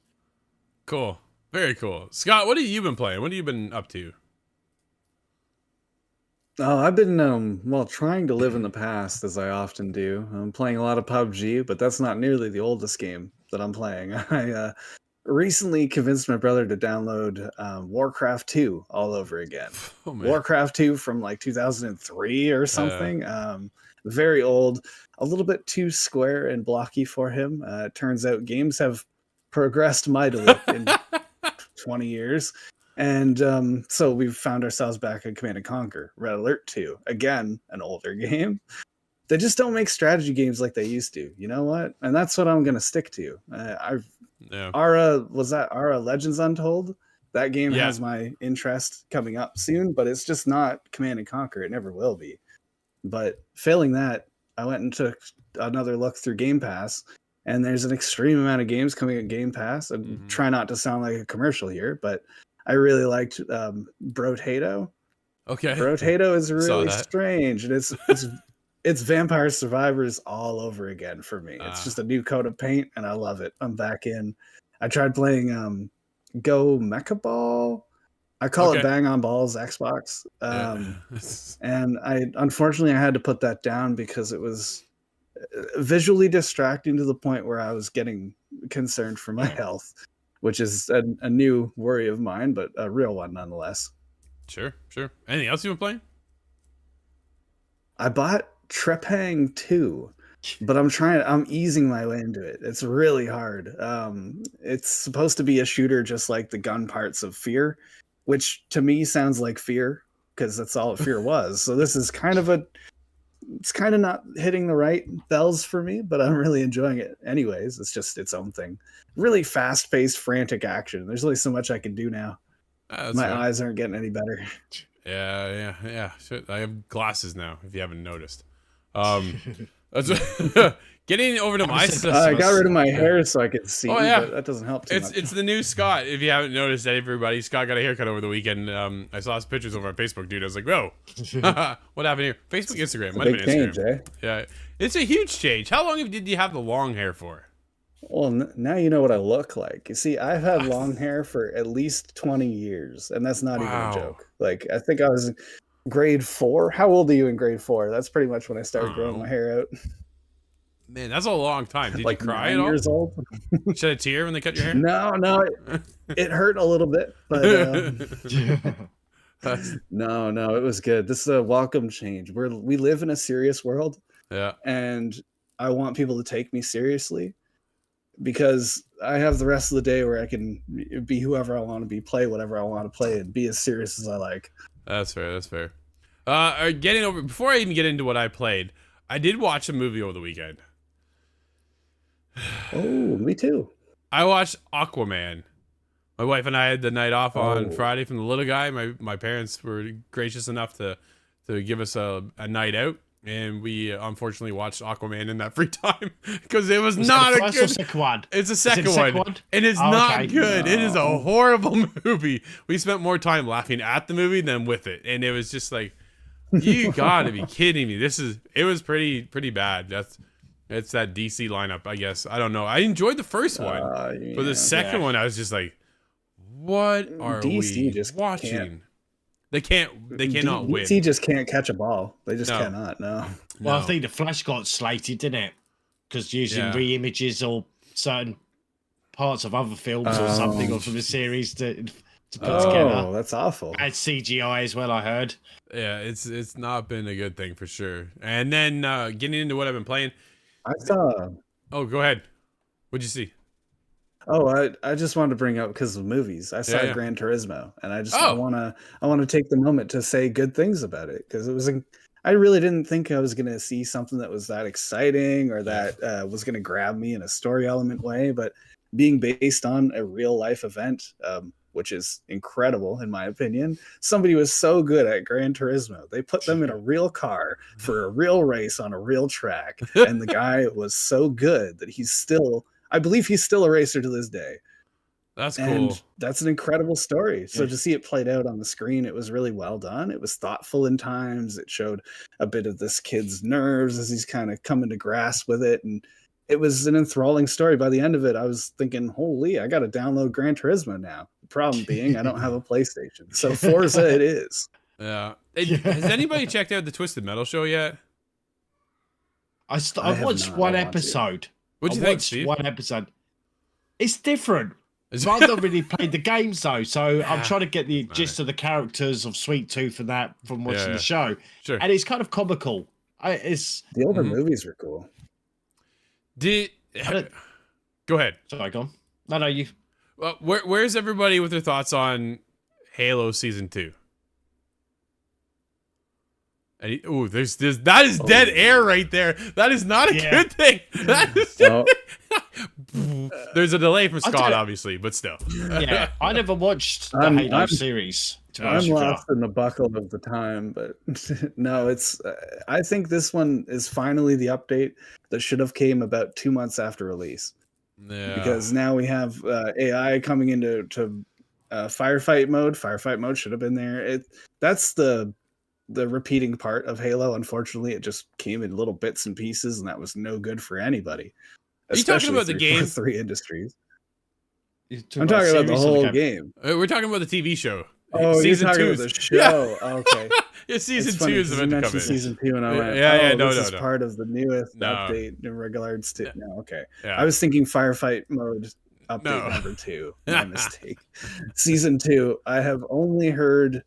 Cool. Very cool. Scott, what have you been playing? What have you been up to? Oh, I've been trying to live in the past as I often do. I'm playing a lot of PUBG, but that's not nearly the oldest game that I'm playing. I recently convinced my brother to download Warcraft 2 all over again. Oh, man. Warcraft 2 from like 2003 or something. Very old, a little bit too square and blocky for him. It turns out games have progressed mightily in 20 years. And so we found ourselves back in Command & Conquer, Red Alert 2. Again, an older game. They just don't make strategy games like they used to. You know what? And that's what I'm going to stick to. Was that Ara Legends Untold? That game has my interest coming up soon, but it's just not Command & Conquer. It never will be. But failing that, I went and took another look through Game Pass, and there's an extreme amount of games coming at Game Pass. And try not to sound like a commercial here, but I really liked Brotato. Okay. Brotato is really strange, and it's Vampire Survivors all over again for me. It's just a new coat of paint, and I love it. I'm back in. I tried playing Go Mecha Ball. I call it Bang on Balls Xbox. And unfortunately I had to put that down because it was visually distracting to the point where I was getting concerned for my health, which is a new worry of mine, but a real one nonetheless. Sure. Anything else you've been playing? I bought Trepang 2, but I'm easing my way into it. It's really hard. It's supposed to be a shooter just like the gun parts of Fear, which to me sounds like Fear because that's all Fear was. So this is it's kind of not hitting the right bells for me, but I'm really enjoying it anyways. It's just its own thing. Really fast-paced, frantic action. There's only so much I can do now. My eyes aren't getting any better. Yeah. Shit, I have glasses now, if you haven't noticed. That's getting over to my system. I got rid of my hair so I could see, but that doesn't help too much. It's the new Scott. If you haven't noticed that, everybody, Scott got a haircut over the weekend. I saw his pictures over on Facebook, dude. I was like, whoa, what happened here? Facebook, Instagram. Might have been Instagram. Change, eh? Yeah, it's a huge change. How long did you have the long hair for? Well, now you know what I look like. You see, I've had long hair for at least 20 years, and that's not even a joke. Like, I think I was grade 4. How old are you in grade 4? That's pretty much when I started growing my hair out. Man, that's a long time. Did like you cry 9 at all? years old? Shed a tear when they cut your hair? No, it hurt a little bit, but no, it was good. This is a welcome change. We live in a serious world, and I want people to take me seriously because I have the rest of the day where I can be whoever I want to be, play whatever I want to play, and be as serious as I like. That's fair. Before I even get into what I played, I did watch a movie over the weekend. Oh, me too. I watched Aquaman. My wife and I had the night off on Friday from the little guy. My parents were gracious enough to give us a night out, and we unfortunately watched Aquaman in that free time because it was not a good. Second one. It's a second one, and it's not good. No. It is a horrible movie. We spent more time laughing at the movie than with it, and it was just like, you gotta be kidding me. It was pretty bad. It's that DC lineup, I guess. I don't know. I enjoyed the first one, but the second one, I was just like, what are DC we just watching? Can't. They cannot win. DC just can't catch a ball. They just cannot. No. Well, I think the Flash got slated, didn't it? Because using re-images or certain parts of other films or something or from the series to put together. Oh, that's awful. And CGI as well, I heard. Yeah, it's not been a good thing for sure. And then getting into what I've been playing. I saw. Oh, go ahead. What'd you see? Oh, I just wanted to bring up because of movies. I saw Gran Turismo, and I want to take the moment to say good things about it because it was. I really didn't think I was going to see something that was that exciting or that was going to grab me in a story element way, but being based on a real life event, which is incredible in my opinion. Somebody was so good at Gran Turismo. They put them in a real car for a real race on a real track. And the guy was so good that I believe he's still a racer to this day. That's cool. And that's an incredible story. So Yeah. to see it played out on the screen, it was really well done. It was thoughtful in times. It showed a bit of this kid's nerves as he's kind of coming to grasp with it. And it was an enthralling story. By the end of it, I was thinking, holy, I got to download Gran Turismo now. The problem being I don't have a PlayStation. So Forza it is. Yeah. Has anybody checked out the Twisted Metal show yet? I I have watched not. one I want to. episode. What'd you I think, watched Steve? one episode. It's different. So I've not really played the games though, so I'm trying to get the gist of the characters of Sweet Tooth and that from watching the show. Sure. And it's kind of comical. It's The older movies were cool. Go ahead. sorry, go on. No, you. Where's everybody with their thoughts on Halo Season 2? That is dead air right there. That is not a good thing. That is There's a delay from Scott, obviously, but still. Yeah, I never watched the Halo series. I'm lost in the buckle of the time, but no, it's. I think this one is finally the update that should have came about 2 months after release. Yeah. Because now we have AI coming into firefight mode. Firefight mode should have been there. That's the repeating part of Halo. Unfortunately, it just came in little bits and pieces, and that was no good for anybody. Are you talking about the game? 3 Industries. I'm talking about the whole game. We're talking about the TV show. Oh, Season you're talking 2 about the show. Okay. Yeah, season It's 2 funny is 'cause about you to come mentioned in. season 2, and I went, this is part of the newest update in regards to. No, okay. Yeah. I was thinking firefight mode update number 2. My mistake. Season 2. I have only heard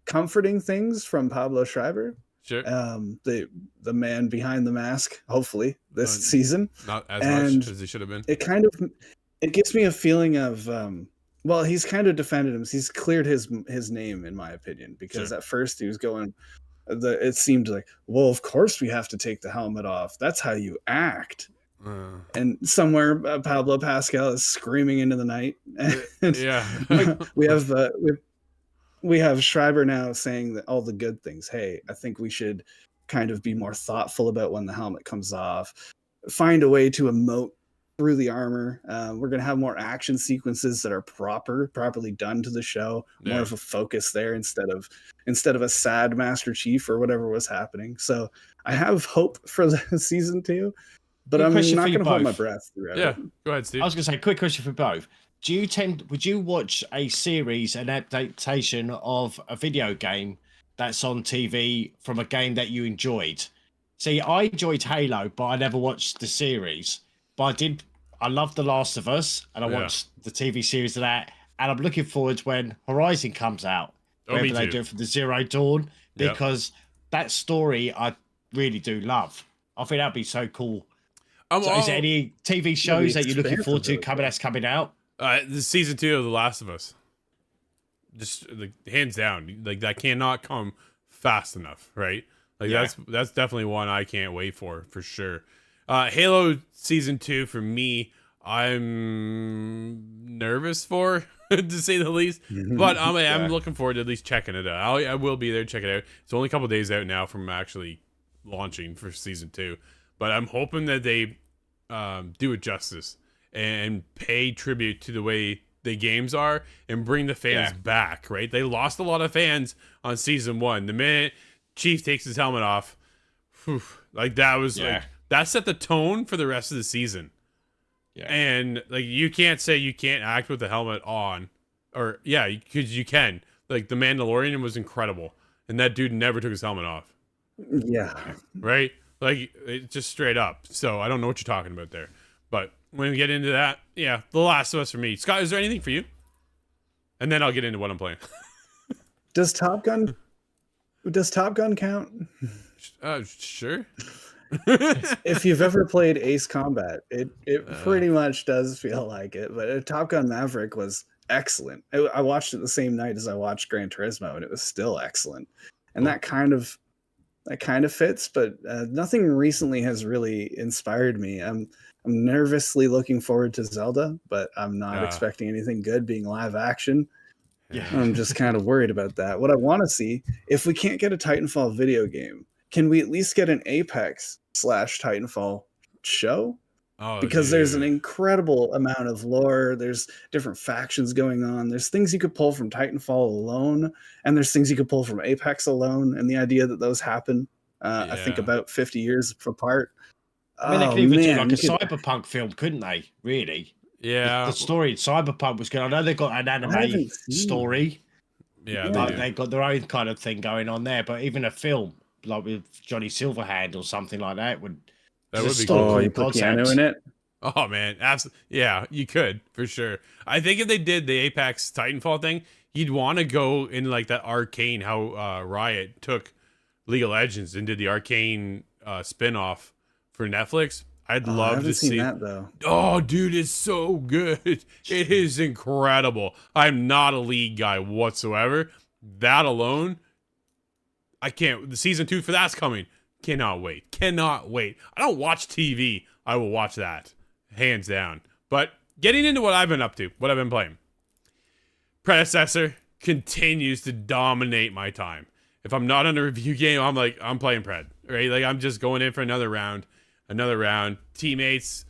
comforting things from Pablo Schreiber. Sure. The man behind the mask. Hopefully this season. Not as much as he should have been. It gives me a feeling of. Well, he's kind of defended him. He's cleared his name, in my opinion, because at first he was going. It seemed like, well, of course we have to take the helmet off. That's how you act. And somewhere Pablo Pascal is screaming into the night. We have Schreiber now saying that all the good things. Hey, I think we should kind of be more thoughtful about when the helmet comes off. Find a way to emote through the armor. We're going to have more action sequences that are properly done to the show. More of a focus there instead of a sad Master Chief or whatever was happening. So I have hope for the season 2, but I'm not going to hold my breath throughout. Yeah, go ahead, Steve. I was going to say, quick question for both. Would you watch a series, an adaptation of a video game that's on TV from a game that you enjoyed? See, I enjoyed Halo, but I never watched the series. But I loved The Last of Us, and I watched the TV series of that, and I'm looking forward to when Horizon comes out. Whether they do it for the Zero Dawn, because that story I really do love. I think that'd be so cool. Is there any TV shows that you're looking forward to coming out? The season 2 of The Last of Us. Just hands down, that cannot come fast enough, right? That's definitely one I can't wait for sure. Halo season 2 for me, I'm nervous for to say the least, but I'm looking forward to at least checking it out. I will be there to check it out. It's only a couple days out now from actually launching for season 2, but I'm hoping that they do it justice and pay tribute to the way the games are and bring the fans back. Right? They lost a lot of fans on season 1. The minute Chief takes his helmet off, that was that set the tone for the rest of the season. Yeah. And you can't say you can't act with the helmet on, or because you can. The Mandalorian was incredible, and that dude never took his helmet off. Yeah. Right? It's just straight up. So I don't know what you're talking about there. But when we get into that, The Last of Us for me. Scott, is there anything for you? And then I'll get into what I'm playing. Does Top Gun count? Sure. If you've ever played Ace Combat, it pretty much does feel like it. But Top Gun Maverick was excellent. I watched it the same night as I watched Gran Turismo, and it was still excellent. And that kind of fits, but nothing recently has really inspired me. I'm nervously looking forward to Zelda, but I'm not expecting anything good being live action. Yeah, I'm just kind of worried about that. What I want to see, if we can't get a Titanfall video game, can we at least get an Apex / Titanfall show? Oh, because there's an dude. incredible amount of lore. There's different factions going on. There's things you could pull from Titanfall alone, and there's things you could pull from Apex alone. And the idea that those happen, I think, Yeah. about 50 years apart. I mean, they Oh could even do man, like a you could. cyberpunk film, couldn't they? Really? Yeah. The story in Cyberpunk was good. I know they've got an I anime haven't seen one. story. Yeah, they Yeah. Like do. they got their own kind of thing going on there, but even a film like with Johnny Silverhand or something like that would That just would be still cool. Oh, cool you put concept. Keanu in it. Oh man, absolutely. Yeah, you could for sure. I think if they did the Apex Titanfall thing, you'd want to go in like that Arcane, how Riot took League of Legends and did the Arcane spin-off for Netflix. I'd Oh, I love haven't to seen see. that though. Oh, dude, it's so good. It is incredible. I'm not a League guy whatsoever. That alone, I can't. The season 2 for that's coming. Cannot wait. Cannot wait. I don't watch TV. I will watch that. Hands down. But getting into what I've been up to, what I've been playing. Predecessor continues to dominate my time. If I'm not on a review game, I'm playing Pred. Right? Like I'm just going in for another round. Teammates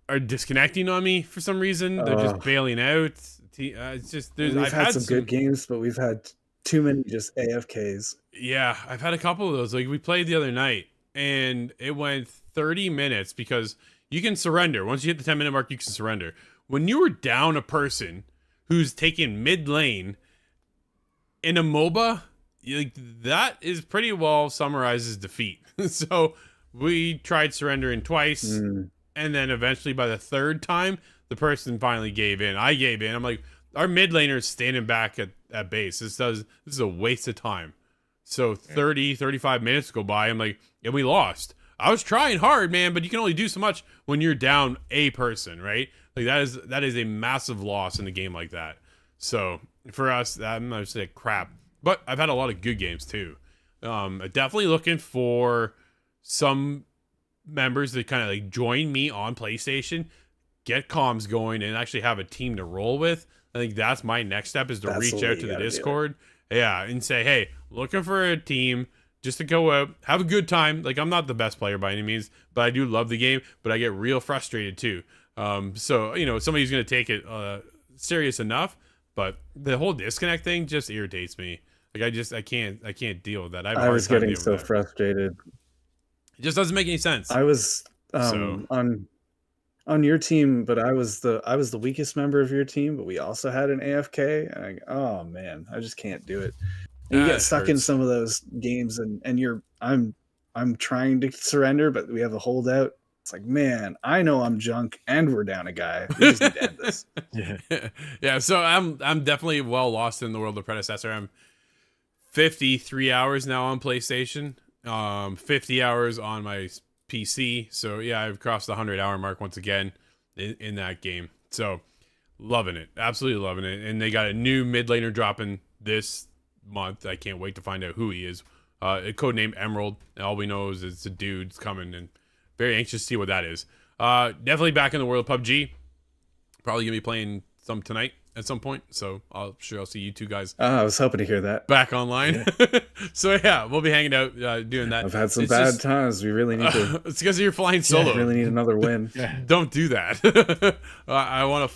are disconnecting on me for some reason. They're just bailing out. It's just We've I've had some good games, but we've had too many just AFKs. Yeah, I've had a couple of those. Like we played the other night and it went 30 minutes because you can surrender. Once you hit the 10-minute mark, you can surrender. When you were down a person who's taking mid lane in a MOBA, that is pretty well summarizes defeat. So we tried surrendering twice, and then eventually by the third time, the person finally gave in. I gave in. I'm like, our mid laner is standing back at base. This is a waste of time. So 30, 35 minutes go by. I'm like, and we lost. I was trying hard, man, but you can only do so much when you're down a person, right? Like that is a massive loss in a game like that. So for us, I'm not say crap, but I've had a lot of good games too. Definitely looking for some members that kind of like join me on PlayStation, get comms going, and actually have a team to roll with. I think that's my next step is to That's reach the way out you to the gotta do it. Discord. Yeah, and say, hey, looking for a team just to go out, have a good time. Like I'm not the best player by any means, but I do love the game, but I get real frustrated too. So, somebody who's going to take it serious enough, but the whole disconnect thing just irritates me. Like I can't deal with that. I was getting so frustrated. It just doesn't make any sense. I was on your team, but I was the weakest member of your team, but we also had an AFK. And oh man, I just can't do it. And you get stuck in some of those games, and I'm trying to surrender, but we have a holdout. It's like, man, I know I'm junk, and we're down a guy. We just need to end this. Yeah. So I'm definitely well lost in the world of Predecessor. I'm 53 hours now on PlayStation, 50 hours on my PC. So yeah, I've crossed the 100-hour mark once again in that game. So loving it, absolutely loving it. And they got a new mid laner dropping this month. I can't wait to find out who he is. Codename Emerald. And all we know is it's a dude's coming, and very anxious to see what that is. Definitely back in the world of PUBG. Probably gonna be playing some tonight at some point. So I'll see you two guys. I was hoping to hear that. Back online. Yeah. So yeah, we'll be hanging out doing that. I've had some bad times. We really need to. It's because you're flying solo. Yeah, really need another win. Don't do that. I only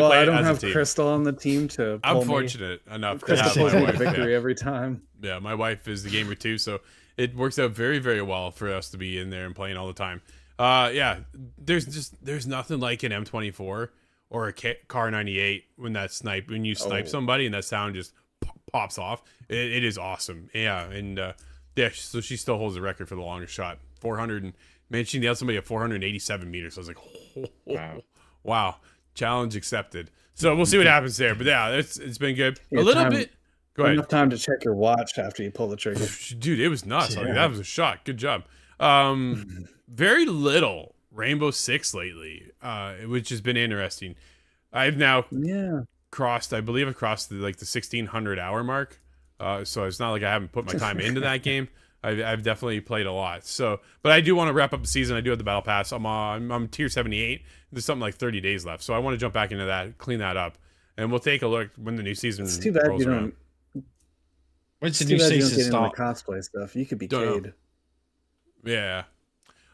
play I don't as have a team. Crystal on the team to. I'm fortunate enough to Crystal have pulls my me to wife. victory every time. Yeah, my wife is the gamer too, so it works out very, very well for us to be in there and playing all the time. Yeah, there's nothing like an M24 or a Car 98 when you snipe somebody and that sound just pops off. It is awesome. Yeah, and yeah, so she still holds the record for the longest shot. 400 and man, she nailed somebody at 487 meters. So I was like, wow, challenge accepted. So we'll see what happens there. But yeah, it's been good. A little bit. Go ahead. Enough time to check your watch after you pull the trigger. Dude, it was nuts. Like, that was a shot. Good job. Very little Rainbow Six lately, which has been interesting. I've now crossed the 1,600 hour mark. So it's not like I haven't put my time into that game. I've definitely played a lot. So, but I do want to wrap up the season. I do have the battle pass. I'm tier 78. There's something like 30 days left. So I want to jump back into that, clean that up, and we'll take a look when the new season. It's too bad you don't. When's the new season start? Cosplay stuff. You could be Cade. Yeah.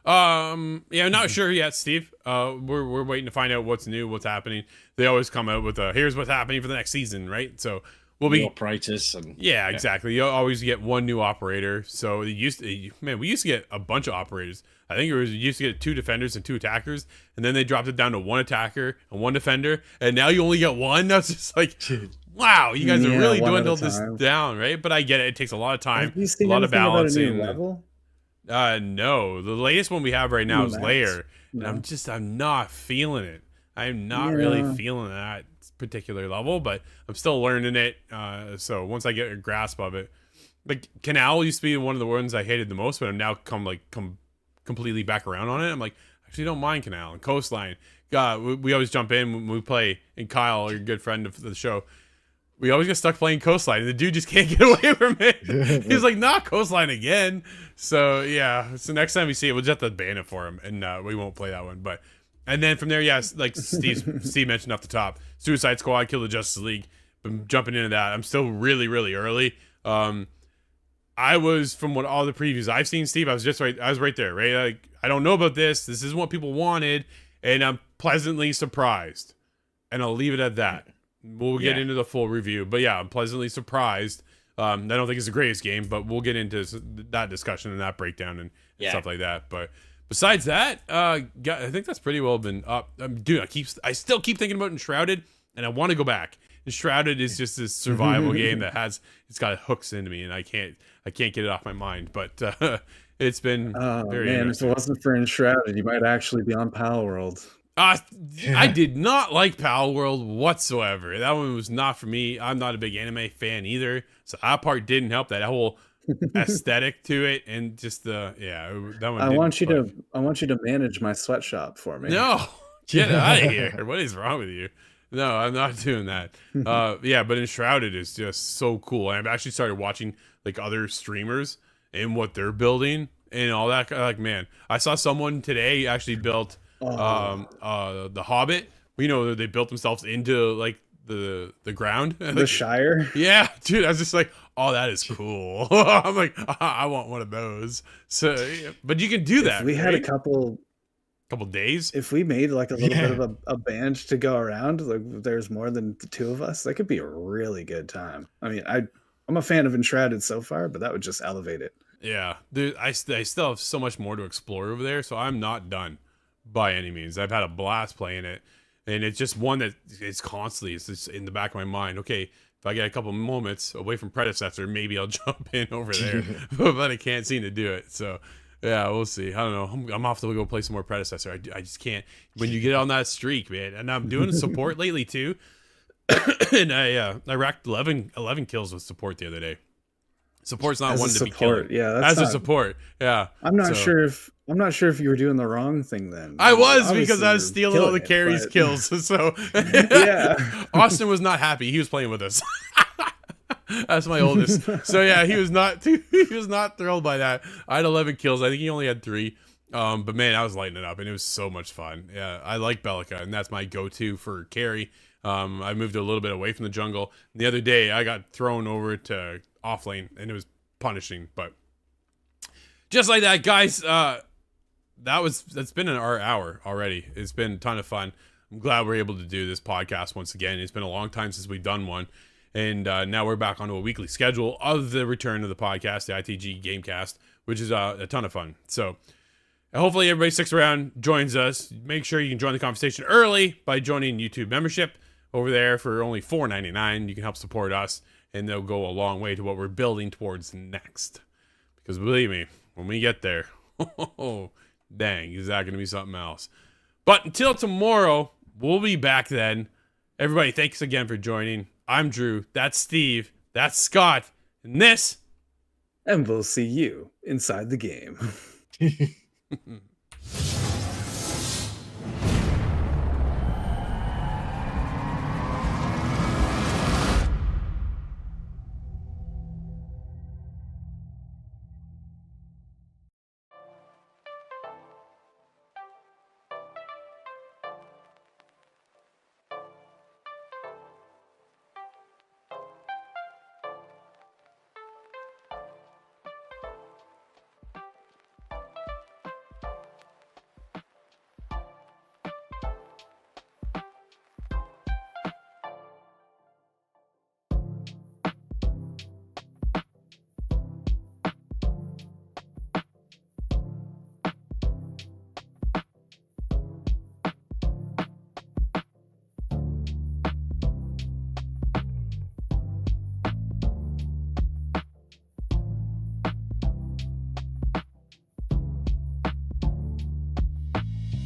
Yeah, not sure yet, Steve. We're waiting to find out what's new, what's happening. They always come out with here's what's happening for the next season, right? So we'll The be operators and yeah, exactly. You always get one new operator. So we used to get a bunch of operators. I think we used to get 2 defenders and 2 attackers, and then they dropped it down to 1 attacker and 1 defender, and now you only get 1. That's just like, wow, you guys have really dwindled this down, right? But I get it. It takes a lot of time, Have you seen a lot of anything about a new balancing. level? No, the latest one we have right now is Max? layer, No. and I'm not feeling it. I'm not really feeling that particular level, but I'm still learning it. So once I get a grasp of it, like Canal used to be one of the ones I hated the most, but I'm now come completely back around on it. I'm like, actually don't mind Canal and Coastline. God, we always jump in when we play, and Kyle, your good friend of the show, we always get stuck playing Coastline, and the dude just can't get away from it. He's like, nah, Coastline again. So yeah, so next time we see it, we'll just have to ban it for him, and we won't play that one. But and then from there, yes, like Steve mentioned off the top, Suicide Squad, Kill the Justice League. I'm jumping into that. I'm still really early. I was, from what all the previews I've seen, Steve, I was right there, right? Like, I don't know about this. This isn't what people wanted, and I'm pleasantly surprised. And I'll leave it at that. We'll get into the full review. But yeah, I'm pleasantly surprised. I don't think it's the greatest game, but we'll get into that discussion and that breakdown and stuff like that. But besides that, I think that's pretty well been up. Dude, I still keep thinking about Enshrouded, and I want to go back. Enshrouded is just this survival game that it's got hooks into me, and I can't get it off my mind. But it's been very interesting. If it wasn't for Enshrouded, you might actually be on Pal World. I did not like Pal World whatsoever. That one was not for me. I'm not a big anime fan either, so that part didn't help. That whole aesthetic to it, and just that one. I want you to manage my sweatshop for me. No, get out of here. What is wrong with you? No, I'm not doing that. But Enshrouded is just so cool. I've actually started watching like other streamers and what they're building and all that. Like, man, I saw someone today actually built the Hobbit. You know, they built themselves into like the ground. The Shire. Yeah, dude, I was just like, oh, that is cool. I'm like, I want one of those. So, but you can do that. If we had a couple days. If we made like a little bit of a band to go around, like there's more than the 2 of us, that could be a really good time. I mean, I'm a fan of Enshrouded so far, but that would just elevate it. Yeah, dude, I still have so much more to explore over there, so I'm not done by any means. I've had a blast playing it, and it's just one that is constantly, it's just in the back of my mind. Okay, if I get a couple moments away from Predecessor, maybe I'll jump in over there, but I can't seem to do it. So yeah, we'll see. I don't know. I'm off to go play some more Predecessor. I just can't. When you get on that streak, man, and I'm doing support lately too, and I racked 11 kills with support the other day. Support's not one to be killed. Yeah, as a support. Yeah, I'm not sure if you were doing the wrong thing then. I was, because I was stealing all the carries kills. So yeah, Austin was not happy. He was playing with us. That's my oldest. So yeah, he was not thrilled by that. I had 11 kills. I think he only had 3. But man, I was lighting it up, and it was so much fun. Yeah, I like Bellica, and that's my go-to for carry. I moved a little bit away from the jungle. The other day, I got thrown over to off lane, and it was punishing. But just like that, guys, that's been our hour already. It's been a ton of fun. I'm glad we're able to do this podcast once again. It's been a long time since we've done one. And now we're back onto a weekly schedule of the return of the podcast, the ITG Gamecast, which is a ton of fun. So hopefully everybody sticks around, joins us. Make sure you can join the conversation early by joining YouTube membership over there for only $4.99. You can help support us, and they'll go a long way to what we're building towards next. Because believe me, when we get there, dang, is that going to be something else? But until tomorrow, we'll be back then. Everybody, thanks again for joining. I'm Drew. That's Steve. That's Scott. And this. And we'll see you inside the game.